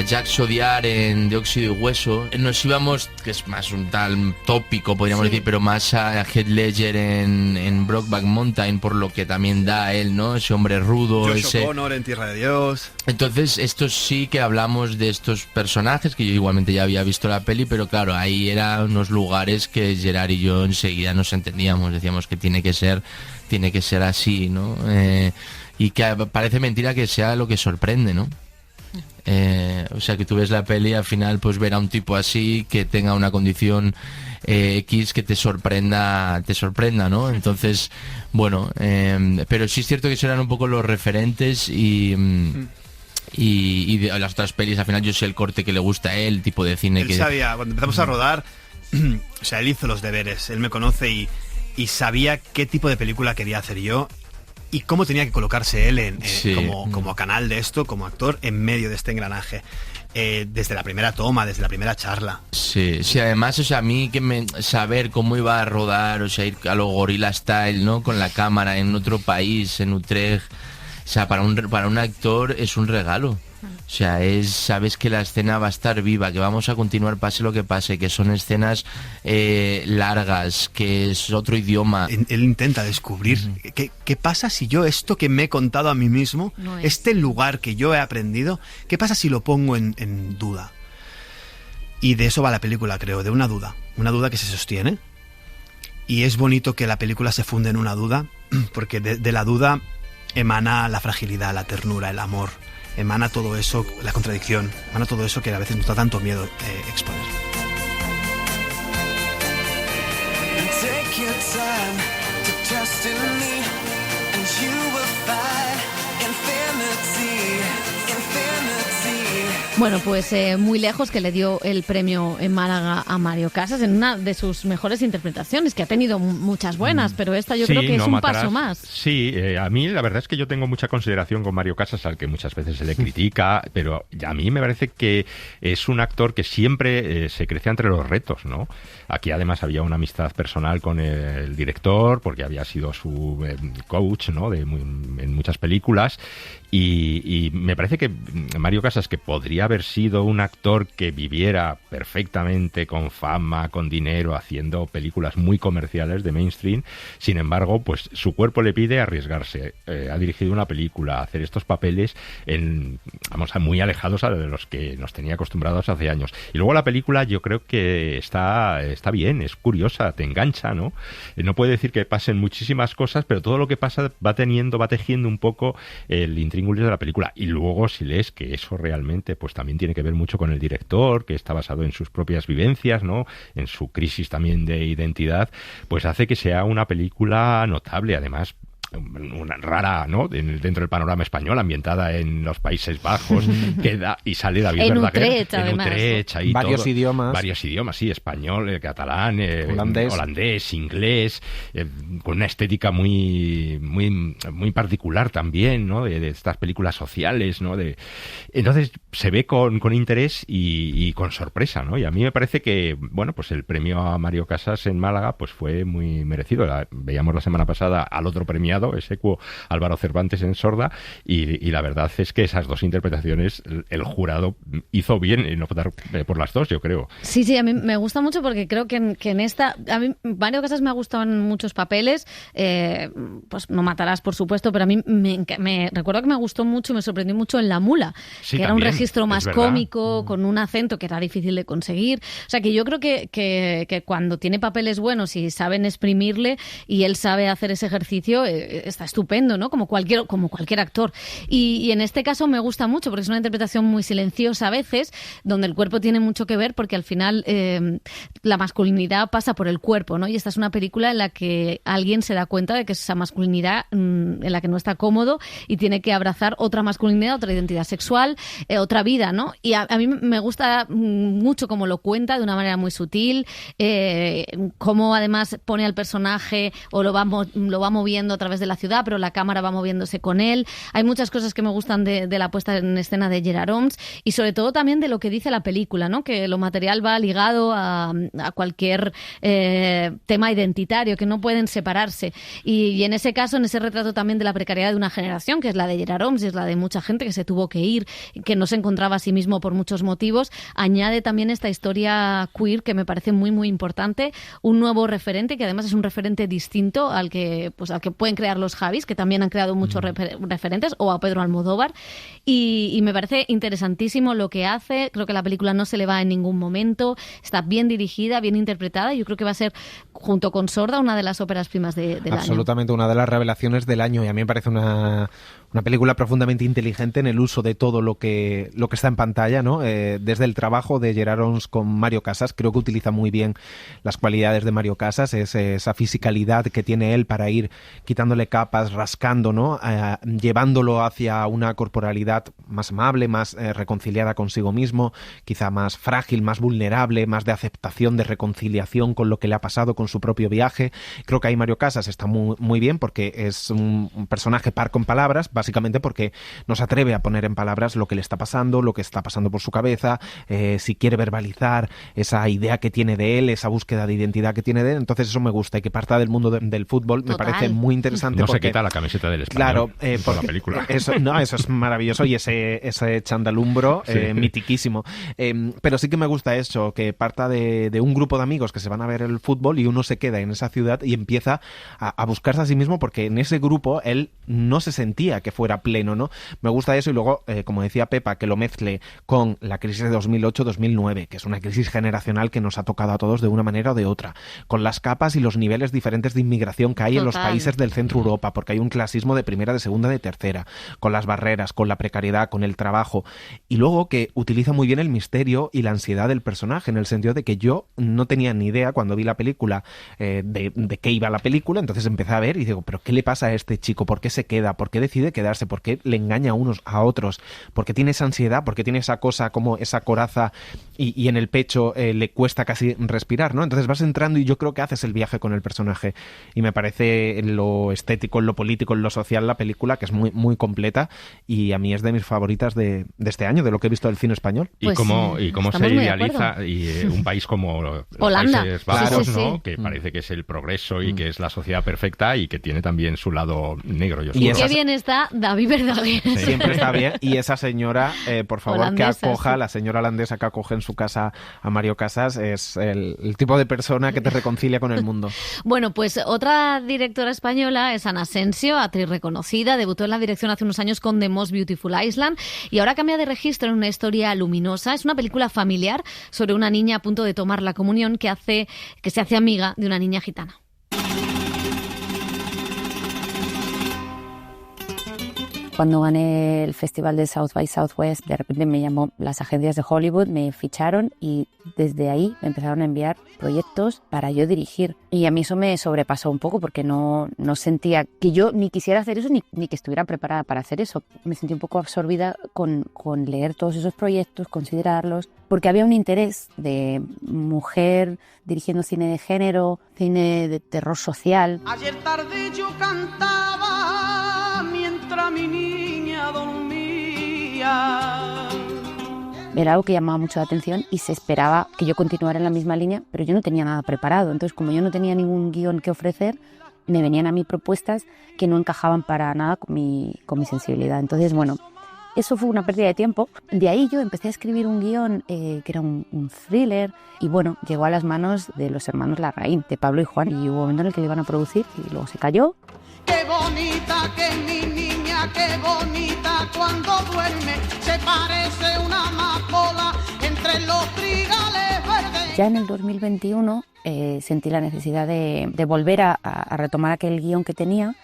Jacques Audiard en De óxido y hueso, nos íbamos, que es más un tal tópico podríamos decir, pero más a Heath Ledger en Brokeback Mountain, por lo que también da él, ¿no? Ese hombre rudo, Josh O'Connor en Tierra de Dios. Entonces, esto sí que hablamos de estos personajes, que yo igualmente ya había visto la peli, pero claro, ahí eran unos lugares que Gerard y yo enseguida nos entendíamos, decíamos que tiene que ser así, ¿no? Y que parece mentira que sea lo que sorprende, ¿no? O sea, que tú ves la peli, al final pues ver a un tipo así que tenga una condición X que te sorprenda, ¿no? Entonces, bueno, pero sí es cierto que serán un poco los referentes y de las otras pelis, al final yo sé el corte que le gusta a él, el tipo de cine él sabía, cuando empezamos a rodar, o sea, él hizo los deberes, él me conoce y sabía qué tipo de película quería hacer yo y cómo tenía que colocarse él como canal de esto, como actor, en medio de este engranaje. Desde la primera toma, desde la primera charla. Sí, además, o sea, a mí saber cómo iba a rodar, o sea, ir a lo Gorilla Style, ¿no? Con la cámara en otro país, en Utrecht, o sea, para un actor es un regalo. O sea, sabes que la escena va a estar viva, que vamos a continuar pase lo que pase, que son escenas largas, que es otro idioma. Él intenta descubrir qué pasa si yo esto que me he contado a mí mismo, este lugar que yo he aprendido, qué pasa si lo pongo en duda. Y de eso va la película, creo, de una duda que se sostiene. Y es bonito que la película se funde en una duda, porque de la duda emana la fragilidad, la ternura, el amor. Emana todo eso, la contradicción, emana todo eso que a veces nos da tanto miedo exponer. Bueno, pues muy lejos que le dio el premio en Málaga a Mario Casas en una de sus mejores interpretaciones, que ha tenido muchas buenas, pero esta yo creo que es un paso más. Sí, a mí la verdad es que yo tengo mucha consideración con Mario Casas, al que muchas veces se le critica, pero a mí me parece que es un actor que siempre se crece entre los retos, ¿no? Aquí además había una amistad personal con el director, porque había sido su coach, ¿no? En muchas películas. Y me parece que Mario Casas, que podría haber sido un actor que viviera perfectamente con fama, con dinero, haciendo películas muy comerciales de mainstream, sin embargo, pues su cuerpo le pide arriesgarse. Ha dirigido una película, hacer estos papeles muy alejados a los que nos tenía acostumbrados hace años. Y luego la película yo creo que está bien, es curiosa, te engancha, ¿no? No puede decir que pasen muchísimas cosas, pero todo lo que pasa va tejiendo un poco el intríngulis de la película. Y luego, si lees que eso realmente pues también tiene que ver mucho con el director, que está basado en sus propias vivencias, ¿no? En su crisis también de identidad, pues hace que sea una película notable. Además, una rara, ¿no? Dentro del panorama español, ambientada en los Países Bajos, y sale David Verdaguer en Utrecht, ahí varios idiomas, sí, español, catalán, holandés, inglés, con una estética muy particular también, ¿no? De estas películas sociales, ¿no? Entonces se ve con interés y con sorpresa, ¿no? Y a mí me parece que, bueno, pues el premio a Mario Casas en Málaga pues fue muy merecido. Veíamos la semana pasada al otro premiado, exequo Álvaro Cervantes en Sorda, y la verdad es que esas dos interpretaciones el jurado hizo bien en optar por las dos, yo creo. Sí, a mí me gusta mucho porque creo que en esta, a mí Mario Casas me ha gustado en muchos papeles, pues No matarás, por supuesto, pero a mí me recuerdo que me gustó mucho, me sorprendió mucho en La mula, que era un registro más cómico, con un acento que era difícil de conseguir. O sea, que yo creo que cuando tiene papeles buenos y saben exprimirle y él sabe hacer ese ejercicio, está estupendo, ¿no? Como cualquier actor. Y en este caso me gusta mucho porque es una interpretación muy silenciosa a veces, donde el cuerpo tiene mucho que ver porque al final la masculinidad pasa por el cuerpo, ¿no? Y esta es una película en la que alguien se da cuenta de que esa masculinidad en la que no está cómodo y tiene que abrazar otra masculinidad, otra identidad sexual, otra vida, ¿no? Y a mí me gusta mucho cómo lo cuenta de una manera muy sutil, cómo además pone al personaje o lo va moviendo a través de la ciudad, pero la cámara va moviéndose con él. Hay muchas cosas que me gustan de la puesta en escena de Gerard Homs y sobre todo también de lo que dice la película, ¿no? Que lo material va ligado a cualquier tema identitario, que no pueden separarse. Y en ese caso, en ese retrato también de la precariedad de una generación, que es la de Gerard Homs y es la de mucha gente que se tuvo que ir, que no se encontraba a sí mismo por muchos motivos, añade también esta historia queer que me parece muy, muy importante, un nuevo referente, que además es un referente distinto al que pueden crear los Javis, que también han creado muchos referentes, o a Pedro Almodóvar, y me parece interesantísimo lo que hace. Creo que la película no se le va en ningún momento, está bien dirigida, bien interpretada, y yo creo que va a ser, junto con Sorda, una de las óperas primas del año. Absolutamente, una de las revelaciones del año, y a mí me parece una película profundamente inteligente en el uso de todo lo que está en pantalla, ¿no? Desde el trabajo de Gerard Homs con Mario Casas, creo que utiliza muy bien las cualidades de Mario Casas, esa fisicalidad que tiene él para ir quitándole capas, rascando, ¿no? Llevándolo hacia una corporalidad más amable, más reconciliada consigo mismo, quizá más frágil, más vulnerable, más de aceptación, de reconciliación con lo que le ha pasado, con su propio viaje. Creo que ahí Mario Casas está muy, muy bien porque es un personaje par con palabras, básicamente porque no se atreve a poner en palabras lo que le está pasando, lo que está pasando por su cabeza, si quiere verbalizar esa idea que tiene de él, esa búsqueda de identidad que tiene de él. Entonces eso me gusta, y que parta del mundo del fútbol. Total. Me parece muy interesante. No porque, se quita la camiseta del Español. Claro, por la película. Eso es maravilloso, y ese chandalumbro mitiquísimo. Pero sí que me gusta eso, que parta de un grupo de amigos que se van a ver el fútbol y uno se queda en esa ciudad y empieza a buscarse a sí mismo, porque en ese grupo él no se sentía que fuera pleno, ¿no? Me gusta eso, y luego, como decía Pepa, que lo mezcle con la crisis de 2008-2009, que es una crisis generacional que nos ha tocado a todos de una manera o de otra, con las capas y los niveles diferentes de inmigración que hay en los países del centro Europa, porque hay un clasismo de primera, de segunda, de tercera, con las barreras, con la precariedad, con el trabajo, y luego que utiliza muy bien el misterio y la ansiedad del personaje, en el sentido de que yo no tenía ni idea cuando vi la película de qué iba la película. Entonces empecé a ver y digo, ¿pero qué le pasa a este chico? ¿Por qué se queda? ¿Por qué decide quedarse? ¿Por qué le engaña a unos a otros? ¿Por qué tiene esa ansiedad? ¿Por qué tiene esa cosa como esa coraza y en el pecho le cuesta casi respirar, ¿no? Entonces vas entrando y yo creo que haces el viaje con el personaje, y me parece en lo estético, en lo político, en lo social, la película que es muy, muy completa, y a mí es de mis favoritas de este año, de lo que he visto del cine español. Y cómo se idealiza un país como Holanda, Países Bajos, sí, ¿no? Que parece que es el progreso y que es la sociedad perfecta, y que tiene también su lado negro y oscuro. Y qué bien está David Verdaguer. Sí. Siempre está bien. Y esa señora, por favor, holandesa, que acoja, la señora holandesa que acoge en su casa a Mario Casas, es el tipo de persona que te reconcilia con el mundo. Bueno, pues otra directora española es Ana Asensio, actriz reconocida, debutó en la dirección hace unos años con The Most Beautiful Island y ahora cambia de registro en una historia luminosa. Es una película familiar sobre una niña a punto de tomar la comunión que se hace amiga de una niña gitana. Cuando gané el festival de South by Southwest, de repente me llamó las agencias de Hollywood, me ficharon y desde ahí me empezaron a enviar proyectos para yo dirigir. Y a mí eso me sobrepasó un poco porque no sentía que yo ni quisiera hacer eso ni que estuviera preparada para hacer eso. Me sentí un poco absorbida con leer todos esos proyectos, considerarlos, porque había un interés de mujer dirigiendo cine de género, cine de terror social. Ayer tarde yo cantaba mientras mi niña dormía. Era algo que llamaba mucho la atención y se esperaba que yo continuara en la misma línea, pero yo no tenía nada preparado. Entonces, como yo no tenía ningún guión que ofrecer, me venían a mí propuestas que no encajaban para nada con mi sensibilidad. Entonces, bueno, eso fue una pérdida de tiempo. De ahí yo empecé a escribir un guión que era un thriller y bueno, llegó a las manos de los hermanos Larraín, de Pablo y Juan, y hubo un momento en el que lo iban a producir y luego se cayó. Qué bonita que es mi niña, qué bonita cuando duerme, se parece una amapola entre los trigales verdes. Ya en el 2021 sentí la necesidad de volver a retomar aquel guión que tenía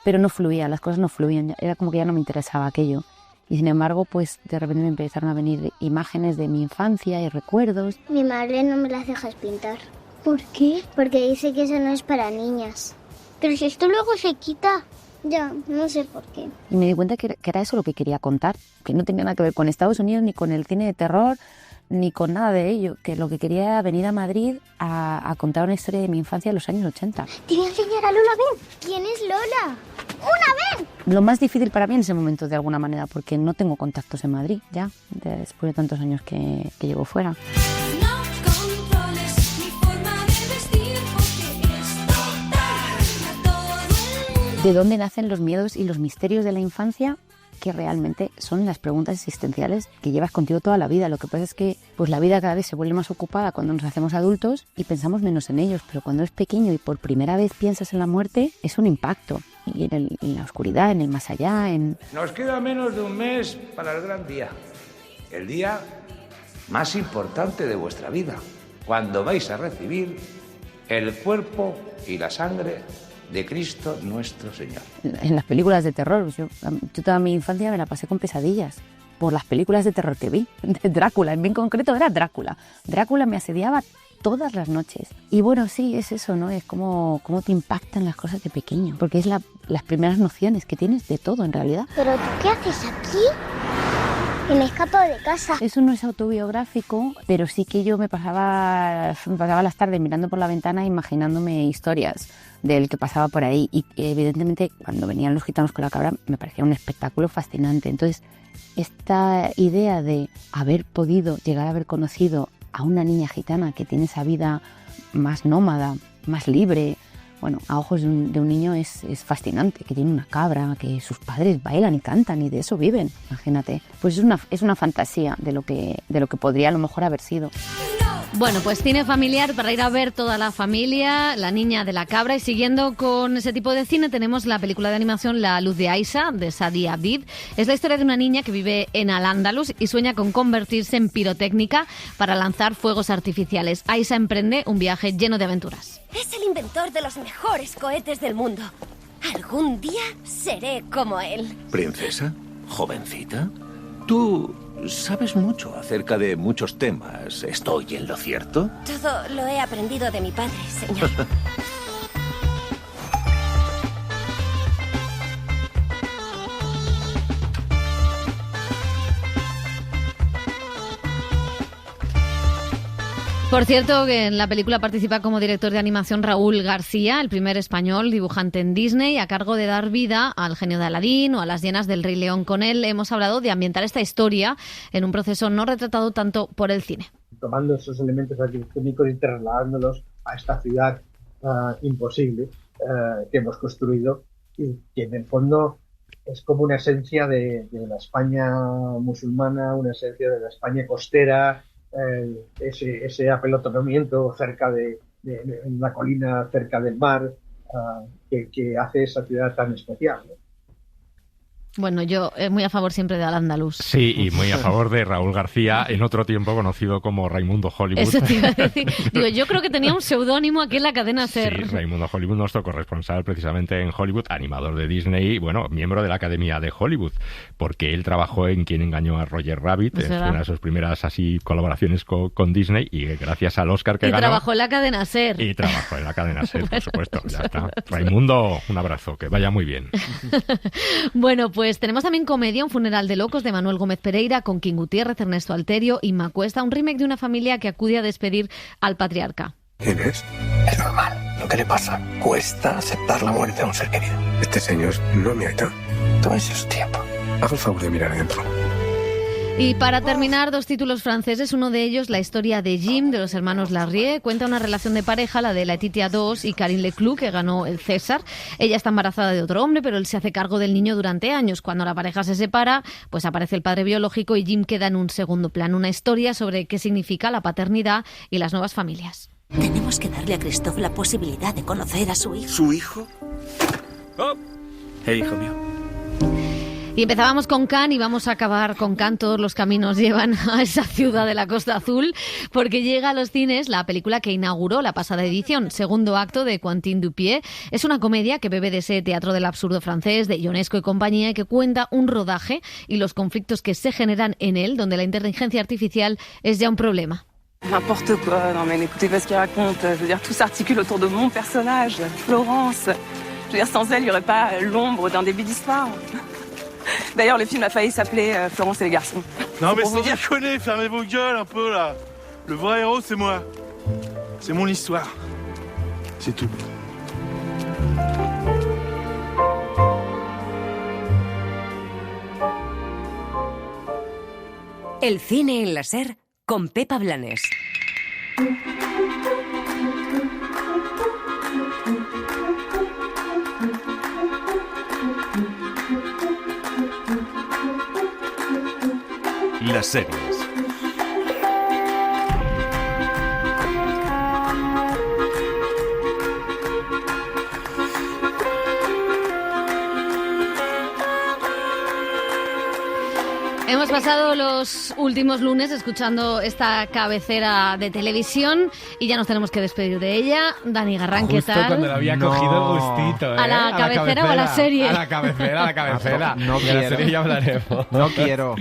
pero no fluía, las cosas no fluían, era como que ya no me interesaba aquello. Y sin embargo, pues de repente me empezaron a venir imágenes de mi infancia y recuerdos. Mi madre no me las deja pintar. ¿Por qué? Porque dice que eso no es para niñas. Pero si esto luego se quita. Ya, no sé por qué. Y me di cuenta que era eso lo que quería contar, que no tenía nada que ver con Estados Unidos, ni con el cine de terror, ni con nada de ello, que lo que quería era venir a Madrid a contar una historia de mi infancia de los años 80. Te voy a enseñar a Lola, ven. ¿Quién es Lola? ¡Una, ven! Lo más difícil para mí en ese momento, de alguna manera, porque no tengo contactos en Madrid, ya, después de tantos años que llevo fuera. ¿De dónde nacen los miedos y los misterios de la infancia? Que realmente son las preguntas existenciales que llevas contigo toda la vida. Lo que pasa es que pues la vida cada vez se vuelve más ocupada cuando nos hacemos adultos y pensamos menos en ellos, pero cuando eres pequeño y por primera vez piensas en la muerte, es un impacto. Y en la oscuridad, en el más allá, Nos queda menos de un mes para el gran día. El día más importante de vuestra vida. Cuando vais a recibir el cuerpo y la sangre de Cristo nuestro Señor. En las películas de terror, yo toda mi infancia me la pasé con pesadillas por las películas de terror que vi. Drácula, en bien concreto era Drácula. Drácula me asediaba todas las noches. Y bueno, sí, es eso, ¿no? Es como te impactan las cosas de pequeño, porque es las primeras nociones que tienes de todo en realidad. ¿Pero tú qué haces aquí? Que me he escapado de casa. Eso no es autobiográfico, pero sí que yo me pasaba las tardes mirando por la ventana imaginándome historias del que pasaba por ahí. Y evidentemente cuando venían los gitanos con la cabra me parecía un espectáculo fascinante. Entonces esta idea de haber podido llegar a haber conocido a una niña gitana que tiene esa vida más nómada, más libre, bueno, a ojos de un niño es fascinante, que tiene una cabra, que sus padres bailan y cantan y de eso viven, imagínate. Pues es una fantasía de lo que podría a lo mejor haber sido. Bueno, pues cine familiar para ir a ver toda la familia, La niña de la cabra. Y siguiendo con ese tipo de cine tenemos la película de animación La luz de Aisha, de Sadi Abid. Es la historia de una niña que vive en Al-Ándalus y sueña con convertirse en pirotécnica para lanzar fuegos artificiales. Aisha emprende un viaje lleno de aventuras. Es el inventor de los mejores cohetes del mundo. Algún día seré como él. ¿Princesa? ¿Jovencita? Tú sabes mucho acerca de muchos temas. ¿Estoy en lo cierto? Todo lo he aprendido de mi padre, señor. Por cierto, que en la película participa como director de animación Raúl García, el primer español dibujante en Disney, a cargo de dar vida al genio de Aladín o a las hienas del Rey León. Con él hemos hablado de ambientar esta historia en un proceso no retratado tanto por el cine. Tomando esos elementos arquitectónicos y trasladándolos a esta ciudad imposible que hemos construido y que en el fondo es como una esencia de la España musulmana, una esencia de la España costera, ese apelotonamiento cerca de una colina cerca del mar que hace esa ciudad tan especial, ¿no? Bueno, yo muy a favor siempre de Al-Ándalus. Sí, y muy a favor de Raúl García, en otro tiempo conocido como Raimundo Hollywood. Eso te iba a decir. Digo, yo creo que tenía un seudónimo aquí en la cadena SER. Sí, Raimundo Hollywood, nuestro corresponsal precisamente en Hollywood, animador de Disney, bueno, miembro de la Academia de Hollywood, porque él trabajó en Quien engañó a Roger Rabbit, fue una de sus primeras así colaboraciones con Disney, y gracias al Oscar que ganó... Y trabajó en la cadena SER. Y trabajó en la cadena SER, por supuesto, ya está. Raimundo, un abrazo, que vaya muy bien. Bueno, pues tenemos también comedia, Un funeral de locos, de Manuel Gómez Pereira, con King Gutiérrez, Ernesto Alterio y Inma Cuesta, un remake de una familia que acude a despedir al patriarca. ¿Quién es? Es normal lo que le pasa. Cuesta aceptar la muerte de un ser querido. Este señor no me ayuda. Tómese su tiempo. Haga el favor de mirar adentro. Y para terminar, 2 títulos franceses, uno de ellos, La historia de Jim, de los hermanos Larrié, cuenta una relación de pareja, la de Laetitia II y Karine Leclou, que ganó el César. Ella está embarazada de otro hombre, pero él se hace cargo del niño durante años. Cuando la pareja se separa, pues aparece el padre biológico y Jim queda en un segundo plano. Una historia sobre qué significa la paternidad y las nuevas familias. Tenemos que darle a Christophe la posibilidad de conocer a su hijo. ¿Su hijo? Oh. Hijo mío. Y empezábamos con Cannes y vamos a acabar con Cannes. Todos los caminos llevan a esa ciudad de la Costa Azul, porque llega a los cines la película que inauguró la pasada edición, Segundo acto, de Quentin Dupieux. Es una comedia que bebe de ese teatro del absurdo francés, de Ionesco y compañía, y que cuenta un rodaje y los conflictos que se generan en él, donde la inteligencia artificial es ya un problema. N'importe quoi, non mais n'écoutez pas ce qu'il raconte. Je veux dire, tout s'articule autour de mon personnage, Florence. Je veux dire, sans elle, il n'y aurait pas l'ombre d'un début d'histoire. D'ailleurs, le film a failli s'appeler Florence et les garçons. Non mais sans déconner, fermez vos gueules un peu là. Le vrai héros, c'est moi. C'est mon histoire. C'est tout. El cine en la SER con Pepa Blanes. Las series. Hemos pasado los últimos lunes escuchando esta cabecera de televisión y ya nos tenemos que despedir de ella. Dani Garrán, ¿qué tal? Justo cuando le había cogido el gustito, ¿eh? ¿A la cabecera o a la serie? A la cabecera. No de quiero. la serie ya hablaremos. No quiero.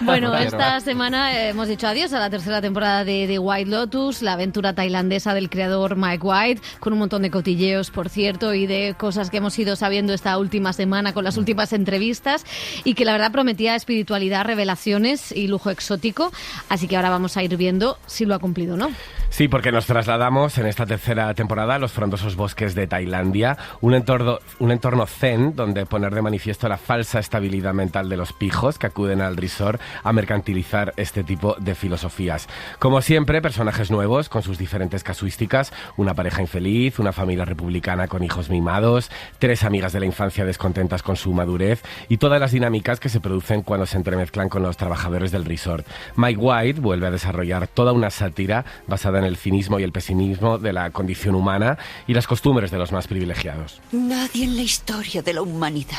Bueno, esta semana hemos dicho adiós a la tercera temporada de The White Lotus, la aventura tailandesa del creador Mike White, con un montón de cotilleos, por cierto, y de cosas que hemos ido sabiendo esta última semana con las últimas entrevistas, y que la verdad prometía espiritualidad, revelaciones y lujo exótico, así que ahora vamos a ir viendo si lo ha cumplido o no. Sí, porque nos trasladamos en esta tercera temporada a los frondosos bosques de Tailandia, un entorno zen donde poner de manifiesto la falsa estabilidad mental de los pijos que acuden al resort a mercantilizar este tipo de filosofías. Como siempre, personajes nuevos con sus diferentes casuísticas, una pareja infeliz, una familia republicana con hijos mimados, 3 amigas de la infancia descontentas con su madurez y todas las dinámicas que se producen cuando se entremezclan con los trabajadores del resort. Mike White vuelve a desarrollar toda una sátira basada en el cinismo y el pesimismo de la condición humana y las costumbres de los más privilegiados. Nadie en la historia de la humanidad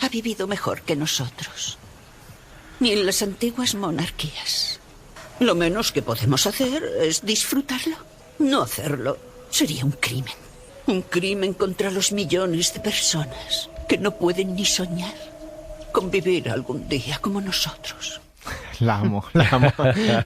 ha vivido mejor que nosotros, ni en las antiguas monarquías. Lo menos que podemos hacer es disfrutarlo. No hacerlo sería un crimen. Un crimen contra los millones de personas que no pueden ni soñar con vivir algún día como nosotros. La amo, la amo.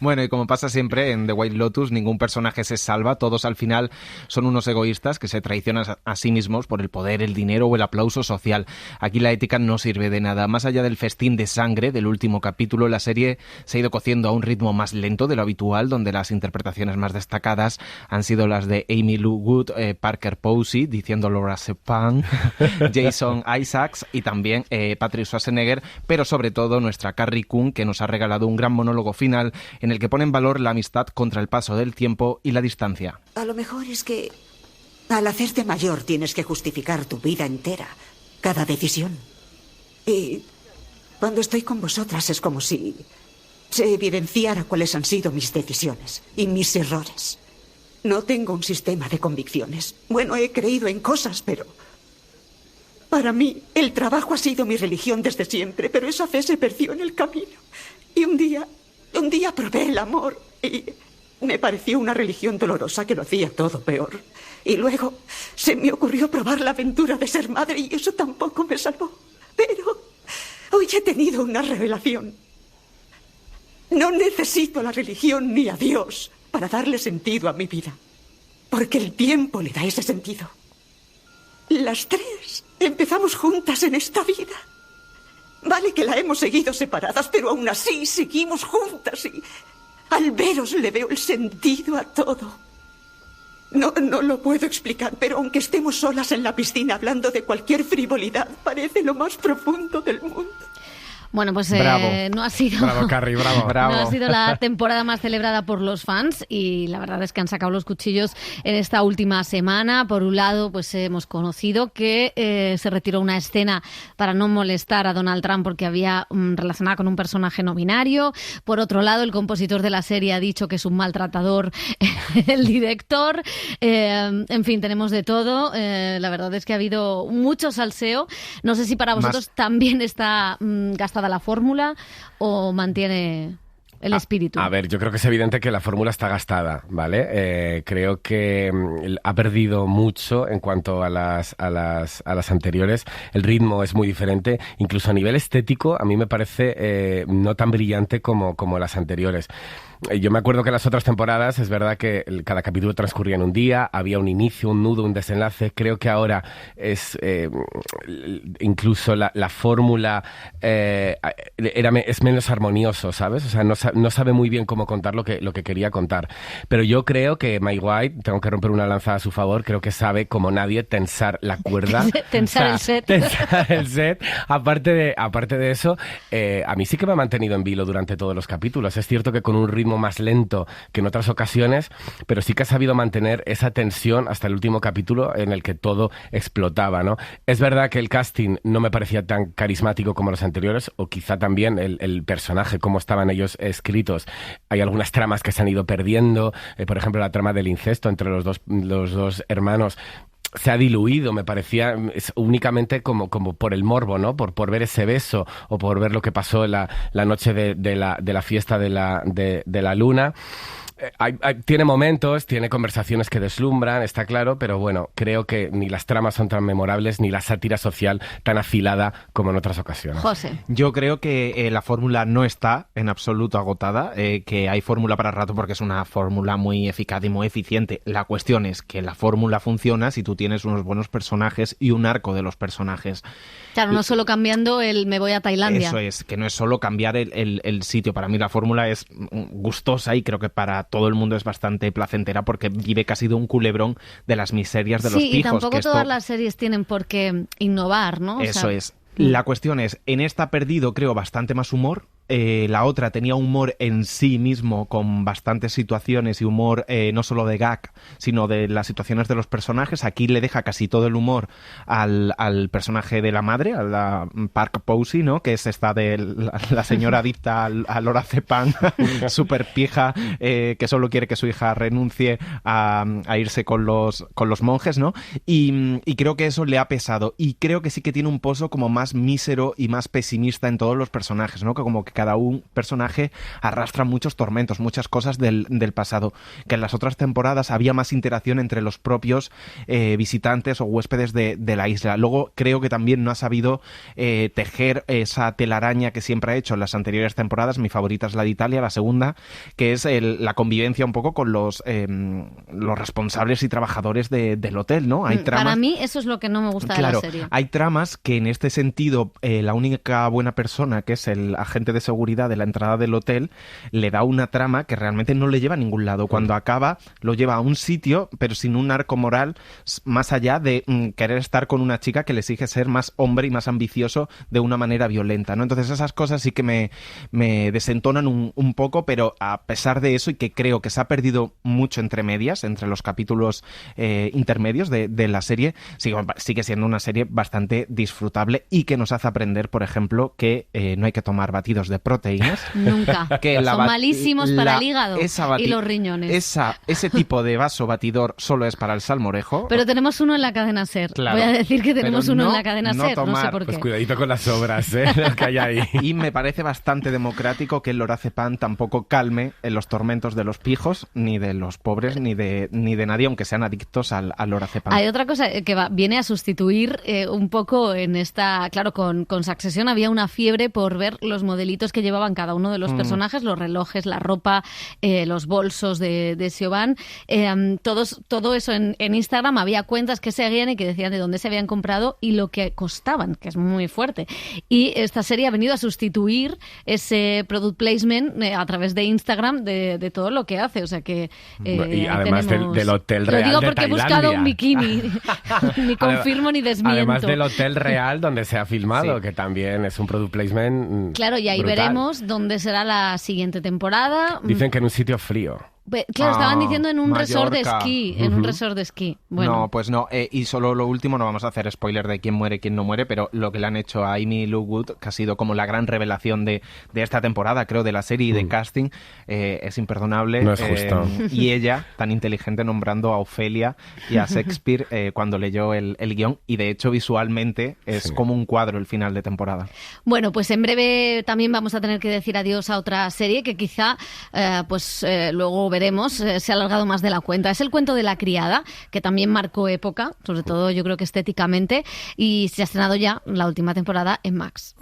Bueno, y como pasa siempre en The White Lotus, ningún personaje se salva. Todos al final son unos egoístas que se traicionan a sí mismos por el poder, el dinero o el aplauso social. Aquí la ética no sirve de nada. Más allá del festín de sangre del último capítulo, la serie se ha ido cociendo a un ritmo más lento de lo habitual, donde las interpretaciones más destacadas han sido las de Amy Lou Wood, Parker Posey, diciendo Laura Sepang, Jason Isaacs y también Patrick Schwarzenegger, pero sobre todo nuestra Carrie Coon, que nos ha regalado un gran monólogo final en el que pone en valor la amistad contra el paso del tiempo y la distancia. A lo mejor es que al hacerte mayor tienes que justificar tu vida entera, cada decisión. Y cuando estoy con vosotras es como si se evidenciara cuáles han sido mis decisiones y mis errores. No tengo un sistema de convicciones. Bueno, he creído en cosas, pero para mí el trabajo ha sido mi religión desde siempre, pero esa fe se perdió en el camino. Y un día probé el amor y me pareció una religión dolorosa que lo hacía todo peor. Y luego se me ocurrió probar la aventura de ser madre y eso tampoco me salvó. Pero hoy he tenido una revelación. No necesito la religión ni a Dios para darle sentido a mi vida, porque el tiempo le da ese sentido. Las 3 empezamos juntas en esta vida. Vale que la hemos seguido separadas, pero aún así seguimos juntas y al veros le veo el sentido a todo. No lo puedo explicar, pero aunque estemos solas en la piscina hablando de cualquier frivolidad, parece lo más profundo del mundo. Bueno, pues no ha sido... Bravo, Carrie, bravo. No ha sido la temporada más celebrada por los fans y la verdad es que han sacado los cuchillos en esta última semana. Por un lado, pues hemos conocido que se retiró una escena para no molestar a Donald Trump porque había relacionada con un personaje no binario. Por otro lado, el compositor de la serie ha dicho que es un maltratador el director. En fin, tenemos de todo. La verdad es que ha habido mucho salseo. No sé si para vosotros también está gastada la fórmula o mantiene el espíritu. A ver, yo creo que es evidente que la fórmula está gastada, ¿vale? Creo que ha perdido mucho en cuanto a las anteriores. El ritmo es muy diferente. Incluso a nivel estético, a mí me parece no tan brillante como las anteriores. Yo me acuerdo que en las otras temporadas es verdad que cada capítulo transcurría en un día, había un inicio, un nudo, un desenlace. Creo que ahora es incluso la fórmula es menos armonioso, ¿sabes? O sea, no sabe muy bien cómo contar lo que quería contar. Pero yo creo que Mike White, tengo que romper una lanza a su favor, creo que sabe como nadie tensar la cuerda. Tensar el set. Tensar el set. Aparte de eso, a mí sí que me ha mantenido en vilo durante todos los capítulos. Es cierto que con un ritmo más lento que en otras ocasiones, pero sí que ha sabido mantener esa tensión hasta el último capítulo en el que todo explotaba, ¿no? Es verdad que el casting no me parecía tan carismático como los anteriores, o quizá también el personaje, cómo estaban ellos escritos. Hay algunas tramas que se han ido perdiendo, por ejemplo la trama del incesto entre los dos hermanos se ha diluido, me parecía, únicamente como por el morbo, ¿no? Por ver ese beso o por ver lo que pasó la noche de la fiesta de la luna. Tiene momentos, tiene conversaciones que deslumbran, está claro, pero bueno, creo que ni las tramas son tan memorables ni la sátira social tan afilada como en otras ocasiones. José. Yo creo que la fórmula no está en absoluto agotada, que hay fórmula para rato porque es una fórmula muy eficaz y muy eficiente. La cuestión es que la fórmula funciona si tú tienes unos buenos personajes y un arco de los personajes. Claro, no solo cambiando el me voy a Tailandia. Eso es, que no es solo cambiar el sitio. Para mí la fórmula es gustosa y creo que para todo el mundo es bastante placentera porque vive casi de un culebrón de las miserias de los pijos. Sí, y tampoco todas las series tienen por qué innovar, ¿no? Eso es. La cuestión es, en esta ha perdido, creo, bastante más humor. La otra tenía humor en sí mismo, con bastantes situaciones y humor no solo de gag, sino de las situaciones de los personajes. Aquí le deja casi todo el humor al personaje de la madre, a la Park Posey, ¿no? Que es esta de la señora adicta al lorazepam, súper pija, que solo quiere que su hija renuncie a irse con los monjes, ¿no? Y creo que eso le ha pesado. Y creo que sí que tiene un pozo como más mísero y más pesimista en todos los personajes, ¿no? Que como que cada un personaje arrastra muchos tormentos, muchas cosas del pasado, que en las otras temporadas había más interacción entre los propios visitantes o huéspedes de la isla. Luego creo que también no ha sabido tejer esa telaraña que siempre ha hecho en las anteriores temporadas. Mi favorita es la de Italia, la segunda, que es la convivencia un poco con los responsables y trabajadores del hotel, ¿no? Hay tramas... Para mí eso es lo que no me gusta de la serie. Hay tramas que en este sentido la única buena persona, que es el agente de seguridad de la entrada del hotel, le da una trama que realmente no le lleva a ningún lado. Cuando acaba, lo lleva a un sitio, pero sin un arco moral más allá de querer estar con una chica que le exige ser más hombre y más ambicioso de una manera violenta, ¿no? Entonces esas cosas sí que me desentonan un poco, pero a pesar de eso, y que creo que se ha perdido mucho entre medias, entre los capítulos intermedios de la serie, sigue siendo una serie bastante disfrutable y que nos hace aprender, por ejemplo, que no hay que tomar batidos de proteínas. Nunca. Que son malísimos para el hígado y los riñones. Ese tipo de vaso batidor solo es para el salmorejo. Pero tenemos uno en la cadena SER. Claro. Voy a decir que tenemos uno en la cadena SER, no sé por qué. Pues cuidadito con las obras, lo que hay ahí. Y me parece bastante democrático que el lorazepam tampoco calme en los tormentos de los pijos, ni de los pobres, ni de nadie, aunque sean adictos al lorazepam. Hay otra cosa que viene a sustituir un poco en esta... Claro, con Succession había una fiebre por ver los modelitos accesorios que llevaban cada uno de los personajes, los relojes, la ropa, los bolsos de Siobhan, todo eso en Instagram. Había cuentas que seguían y que decían de dónde se habían comprado y lo que costaban, que es muy fuerte. Y esta serie ha venido a sustituir ese product placement a través de Instagram de todo lo que hace. O sea que y además del hotel real. Lo digo de porque Tailandia. He buscado un bikini. Ni confirmo ni desmiento. Además del hotel real donde se ha filmado, que también es un product placement. Claro, y ahí brutal. veremos dónde será la siguiente temporada. Dicen que en un sitio frío. Claro, estaban diciendo en un resort de Mallorca. esquí. En un resort de esquí. Bueno. No, pues no. Y solo lo último, no vamos a hacer spoiler de quién muere, quién no muere, pero lo que le han hecho a Amy Lockwood, que ha sido como la gran revelación de esta temporada, creo, de la serie y de casting, es imperdonable. No es justo. Y ella, tan inteligente, nombrando a Ofelia y a Shakespeare cuando leyó el guión. Y de hecho, visualmente, es como un cuadro el final de temporada. Bueno, pues en breve también vamos a tener que decir adiós a otra serie que quizá luego veremos, se ha alargado más de la cuenta. Es El cuento de la criada, que también marcó época, sobre todo yo creo que estéticamente, y se ha estrenado ya la última temporada en Max.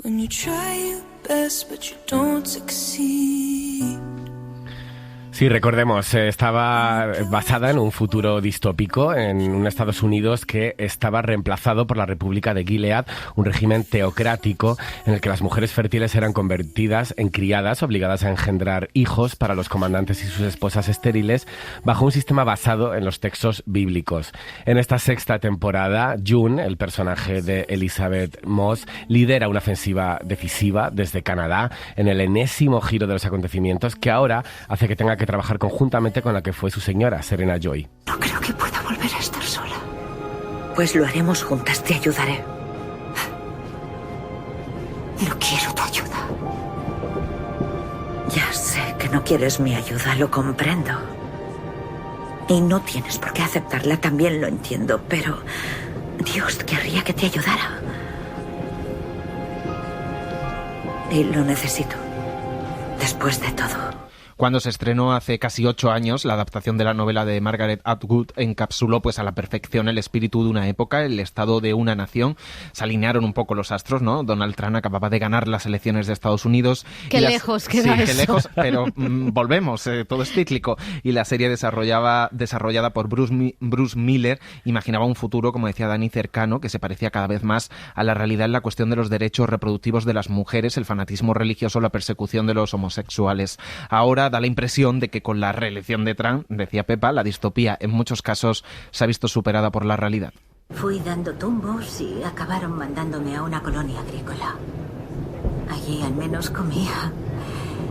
Sí, recordemos, estaba basada en un futuro distópico, en un Estados Unidos que estaba reemplazado por la República de Gilead, un régimen teocrático en el que las mujeres fértiles eran convertidas en criadas, obligadas a engendrar hijos para los comandantes y sus esposas estériles, bajo un sistema basado en los textos bíblicos. En esta sexta temporada, June, el personaje de Elizabeth Moss, lidera una ofensiva decisiva desde Canadá en el enésimo giro de los acontecimientos que ahora hace que tenga que trabajar conjuntamente con la que fue su señora, Serena Joy. No creo que pueda volver a estar sola. Pues lo haremos juntas, te ayudaré. No quiero tu ayuda. Ya sé que no quieres mi ayuda, lo comprendo. Y no tienes por qué aceptarla, también lo entiendo, pero Dios querría que te ayudara. Y lo necesito. Después de todo. Cuando se estrenó hace casi 8 años, la adaptación de la novela de Margaret Atwood encapsuló pues a la perfección el espíritu de una época, el estado de una nación. Se alinearon un poco los astros, ¿no? Donald Trump acababa de ganar las elecciones de Estados Unidos. Qué lejos queda eso. Sí, qué lejos, pero volvemos, todo es cíclico. Y la serie desarrollada por Bruce Miller imaginaba un futuro, como decía Dani, cercano, que se parecía cada vez más a la realidad en la cuestión de los derechos reproductivos de las mujeres, el fanatismo religioso, la persecución de los homosexuales. Ahora da la impresión de que con la reelección de Trump, decía Pepa, la distopía en muchos casos se ha visto superada por la realidad. Fui dando tumbos y acabaron mandándome a una colonia agrícola. Allí al menos comía.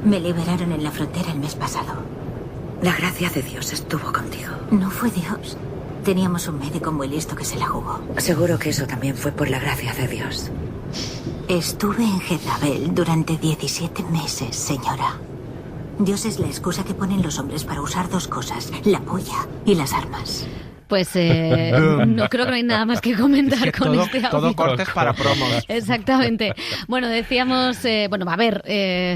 Me liberaron en la frontera el mes pasado. La gracia de Dios estuvo contigo. No fue Dios. Teníamos un médico muy listo que se la jugó. Seguro que eso también fue por la gracia de Dios. Estuve en Jezabel durante 17 meses, señora. Dios es la excusa que ponen los hombres para usar dos cosas, la polla y las armas. Pues no creo que no hay nada más que comentar con este audio. Todo cortes para promos. Exactamente. Bueno, decíamos, va a haber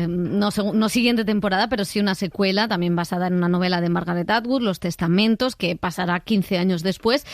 no siguiente temporada, pero sí una secuela también basada en una novela de Margaret Atwood, Los Testamentos, que pasará 15 años después.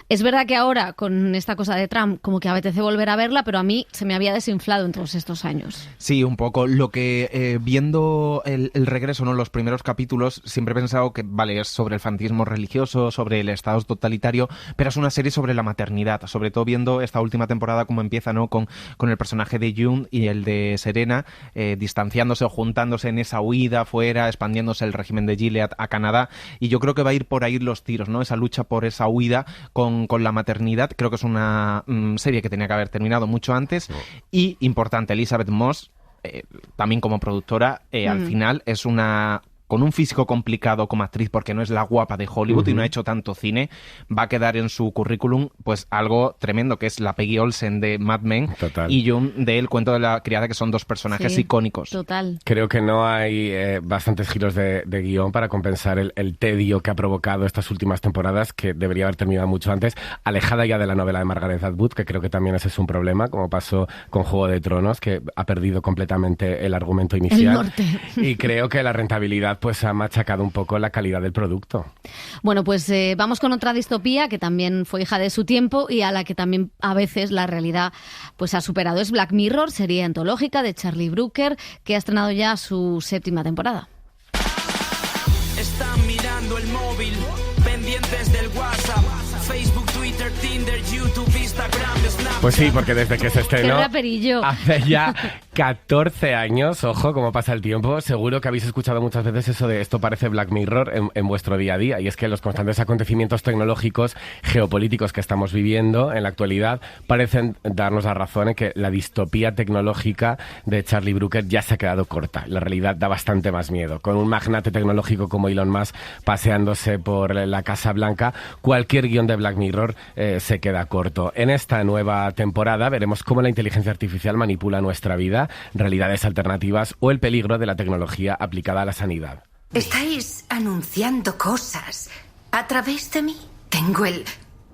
Es verdad que ahora, con esta cosa de Trump, como que apetece volver a verla, pero a mí se me había desinflado en todos estos años. Sí, un poco. Lo que viendo el regreso, ¿no? Los primeros capítulos, siempre he pensado que, vale, es sobre el fanatismo religioso, sobre el Estado totalitario, pero es una serie sobre la maternidad, sobre todo viendo esta última temporada cómo empieza, ¿no? con el personaje de June y el de Serena distanciándose o juntándose en esa huida fuera, expandiéndose el régimen de Gilead a Canadá, y yo creo que va a ir por ahí los tiros, ¿no? Esa lucha por esa huida con la maternidad. Creo que es una serie que tenía que haber terminado mucho antes. Y importante, Elizabeth Moss, también como productora, al final es una... con un físico complicado como actriz, porque no es la guapa de Hollywood y no ha hecho tanto cine, va a quedar en su currículum pues algo tremendo, que es la Peggy Olsen de Mad Men. Total. Y June de El cuento de la criada, que son dos personajes icónicos. Total. Creo que no hay bastantes giros de guión para compensar el tedio que ha provocado estas últimas temporadas, que debería haber terminado mucho antes, alejada ya de la novela de Margaret Atwood, que creo que también ese es un problema, como pasó con Juego de Tronos, que ha perdido completamente el argumento inicial. El norte. Y creo que la rentabilidad realidad pues ha machacado un poco la calidad del producto. Bueno, pues vamos con otra distopía que también fue hija de su tiempo y a la que también a veces la realidad pues ha superado. Es Black Mirror, serie antológica de Charlie Brooker, que ha estrenado ya su 7ª temporada. Están mirando el móvil, pendientes del WhatsApp, Facebook, Twitter, Tinder, YouTube, Instagram, Snapchat. Pues sí, porque desde que se estrenó ¡Qué raperillo! hace ya 14 años, ojo, cómo pasa el tiempo, seguro que habéis escuchado muchas veces eso de esto parece Black Mirror en vuestro día a día, y es que los constantes acontecimientos tecnológicos, geopolíticos que estamos viviendo en la actualidad parecen darnos la razón en que la distopía tecnológica de Charlie Brooker ya se ha quedado corta. La realidad da bastante más miedo. Con un magnate tecnológico como Elon Musk paseándose por la Casa Blanca, cualquier guión de Black Mirror se queda corto. En esta nueva temporada veremos cómo la inteligencia artificial manipula nuestra vida, realidades alternativas o el peligro de la tecnología aplicada a la sanidad. Estáis anunciando cosas a través de mí. Tengo el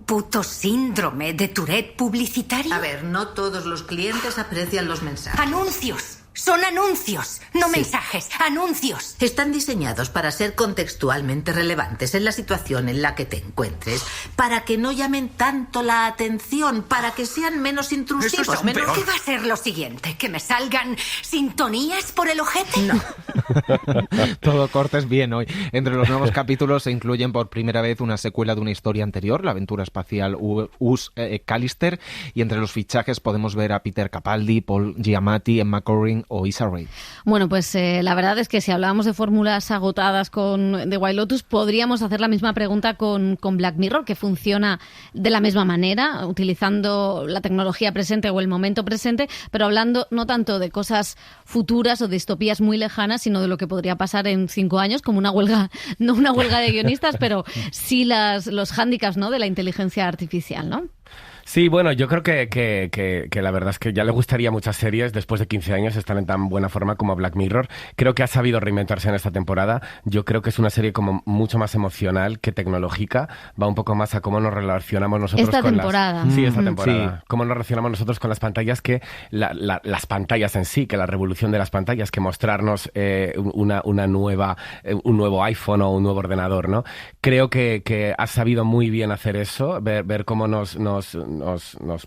puto síndrome de Tourette publicitario. A ver, no todos los clientes aprecian los mensajes. ¡Anuncios! Son anuncios, no mensajes, anuncios. Están diseñados para ser contextualmente relevantes en la situación en la que te encuentres, para que no llamen tanto la atención, para que sean menos intrusivos. Eso es ¿Qué va a ser lo siguiente? ¿Que me salgan sintonías por el ojete? No. Todo cortes bien hoy. Entre los nuevos capítulos se incluyen por primera vez una secuela de una historia anterior, la aventura espacial Callister, y entre los fichajes podemos ver a Peter Capaldi, Paul Giamatti, Emma Corrin o Issa Rae. Bueno, pues la verdad es que si hablábamos de fórmulas agotadas con The White Lotus, podríamos hacer la misma pregunta con Black Mirror, que funciona de la misma manera, utilizando la tecnología presente o el momento presente, pero hablando no tanto de cosas futuras o distopías muy lejanas, sino de lo que podría pasar en 5 años, como una huelga, no una huelga de guionistas, pero sí los hándicaps, ¿no?, de la inteligencia artificial, ¿no? Sí, bueno, yo creo que la verdad es que ya le gustaría a muchas series después de 15 años estar en tan buena forma como Black Mirror. Creo que ha sabido reinventarse en esta temporada. Yo creo que es una serie como mucho más emocional que tecnológica. Va un poco más a cómo nos relacionamos nosotros esta con temporada. Sí, esta temporada. Sí. Cómo nos relacionamos nosotros con las pantallas, que las pantallas en sí, que la revolución de las pantallas, que mostrarnos una nueva, un nuevo iPhone o un nuevo ordenador, ¿no? Creo que ha sabido muy bien hacer eso, ver cómo nos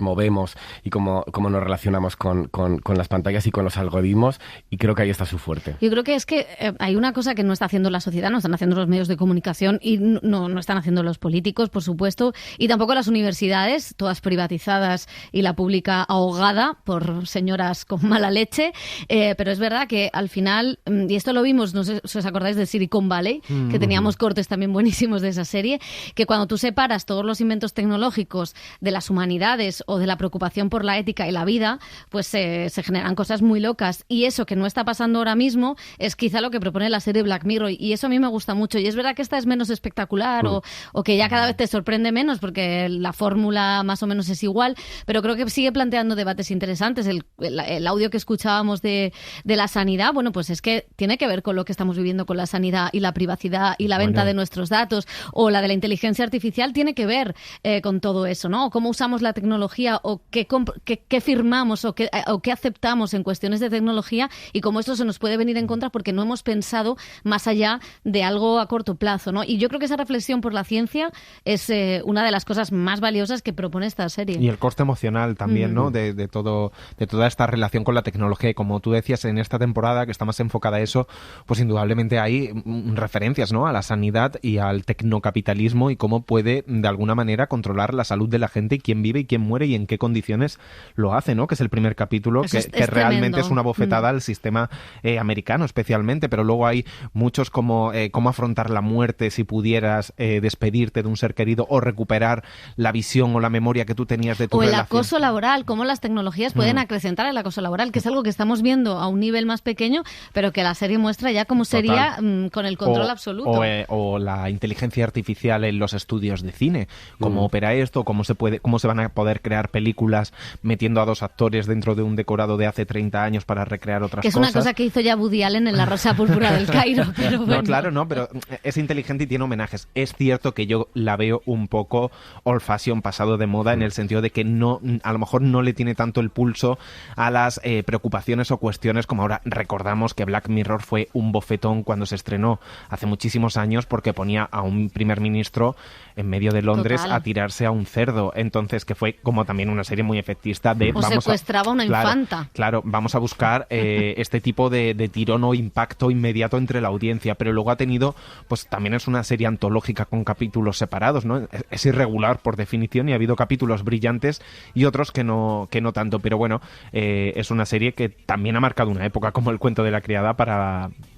movemos y cómo nos relacionamos con las pantallas y con los algoritmos, y creo que ahí está su fuerte. Yo creo que es que hay una cosa que no está haciendo la sociedad, no están haciendo los medios de comunicación y no están haciendo los políticos, por supuesto, y tampoco las universidades, todas privatizadas y la pública ahogada por señoras con mala leche, pero es verdad que al final, y esto lo vimos, no sé si os acordáis de Silicon Valley, que teníamos cortes también buenísimos de esa serie, que cuando tú separas todos los inventos tecnológicos de las humanidades o de la preocupación por la ética y la vida, pues se generan cosas muy locas, y eso que no está pasando ahora mismo es quizá lo que propone la serie Black Mirror, y eso a mí me gusta mucho, y es verdad que esta es menos espectacular o que ya cada vez te sorprende menos porque la fórmula más o menos es igual, pero creo que sigue planteando debates interesantes. El audio que escuchábamos de la sanidad, bueno, pues es que tiene que ver con lo que estamos viviendo con la sanidad y la privacidad y la venta de nuestros datos, o la de la inteligencia artificial tiene que ver con todo eso, ¿no? O cómo usamos la tecnología, o qué firmamos o qué aceptamos en cuestiones de tecnología, y cómo esto se nos puede venir en contra porque no hemos pensado más allá de algo a corto plazo, ¿no? Y yo creo que esa reflexión por la ciencia es una de las cosas más valiosas que propone esta serie. Y el coste emocional también, ¿no? De toda esta relación con la tecnología. Y como tú decías, en esta temporada que está más enfocada a eso, pues indudablemente hay referencias, ¿no?, a la sanidad y al tecnocapitalismo, y cómo puede de alguna manera controlar la salud de la gente, y quién vive y quién muere y en qué condiciones lo hace, ¿no? Que es el primer capítulo, que realmente es una bofetada al sistema americano especialmente, pero luego hay muchos como cómo afrontar la muerte si pudieras despedirte de un ser querido o recuperar la visión o la memoria que tú tenías de tu relación. O el acoso laboral, cómo las tecnologías pueden acrecentar el acoso laboral, que es algo que estamos viendo a un nivel más pequeño, pero que la serie muestra ya cómo sería con el control absoluto. O la inteligencia artificial en los estudios de cine, cómo opera esto, cómo se se van a poder crear películas metiendo a 2 actores dentro de un decorado de hace 30 años para recrear otras cosas. Que es una cosa que hizo ya Woody Allen en La Rosa Púrpura del Cairo. Pero bueno. No, claro, no, pero es inteligente y tiene homenajes. Es cierto que yo la veo un poco old fashion, pasado de moda, en el sentido de que no, a lo mejor no le tiene tanto el pulso a las preocupaciones o cuestiones como ahora. Recordamos que Black Mirror fue un bofetón cuando se estrenó hace muchísimos años porque ponía a un primer ministro en medio de Londres a tirarse a un cerdo. Entonces, que fue como también una serie muy efectista de... O secuestraba a una infanta. Claro, vamos a buscar este tipo de tirón o impacto inmediato entre la audiencia, pero luego ha tenido, pues también es una serie antológica con capítulos separados, ¿no? Es irregular por definición y ha habido capítulos brillantes y otros que no tanto, pero bueno, es una serie que también ha marcado una época, como El cuento de la criada,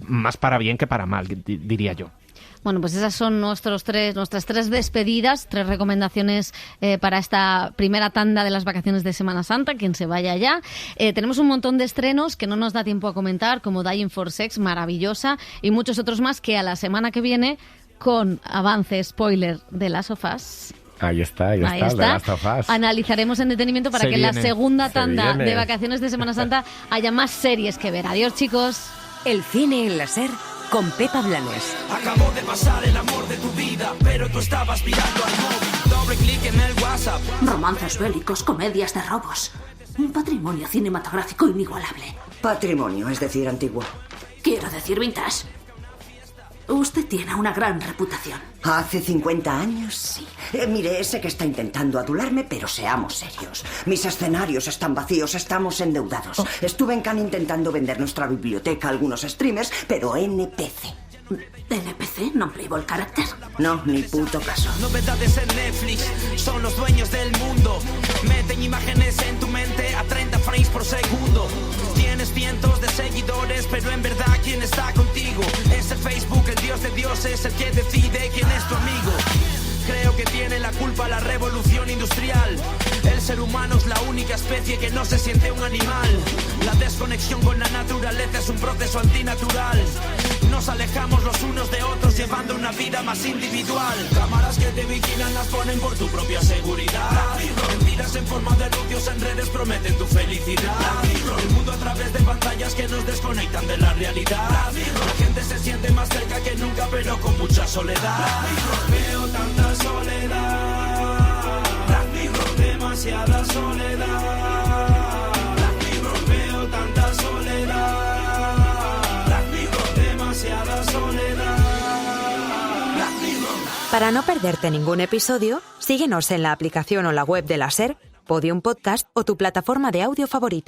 más para bien que para mal, diría yo. Bueno, pues esas son nuestras 3 despedidas, 3 recomendaciones para esta primera tanda de las vacaciones de Semana Santa, quien se vaya ya. Tenemos un montón de estrenos que no nos da tiempo a comentar, como Dying for Sex, maravillosa, y muchos otros más que a la semana que viene, con avance, spoiler, de Last of Us. Ahí está, The Last of Us. Analizaremos en detenimiento para que en la segunda tanda de vacaciones de Semana Santa haya más series que ver. Adiós, chicos. El cine en la SER con Pepa Blanes. Acabó de pasar el amor de tu vida, pero tú estabas mirando al móvil. Doble clic en el WhatsApp. Romances bélicos, comedias de robos. Un patrimonio cinematográfico inigualable. Patrimonio, es decir, antiguo. Quiero decir vintage. Usted tiene una gran reputación. ¿Hace 50 años? Sí. Mire, sé que está intentando adularme, pero seamos serios. Mis escenarios están vacíos, estamos endeudados. Estuve en Cannes intentando vender nuestra biblioteca a algunos streamers, pero NPC. ¿NPC? ¿Non-playable character? No, ni puto caso. Novedades en Netflix, son los dueños del mundo. Meten imágenes en tu mente a 30 frames por segundo. Tienes cientos de seguidores, pero en verdad ¿quién está contigo? Es el Facebook, el dios de dioses, el que decide quién es tu amigo. Creo que tiene la culpa la revolución industrial. El ser humano es la única especie que no se siente un animal. La desconexión con la naturaleza es un proceso antinatural. Nos alejamos los unos de otros llevando una vida más individual. Cámaras que te vigilan las ponen por tu propia seguridad. Mentiras en forma de anuncios en redes prometen tu felicidad. El mundo a través de pantallas que nos desconectan de la realidad. La gente se siente más cerca que nunca, pero con mucha soledad. Veo tanta soledad. Demasiada soledad. Veo tanta soledad. Demasiada soledad. Para no perderte ningún episodio, síguenos en la aplicación o la web de la SER, Podium Podcast o tu plataforma de audio favorita.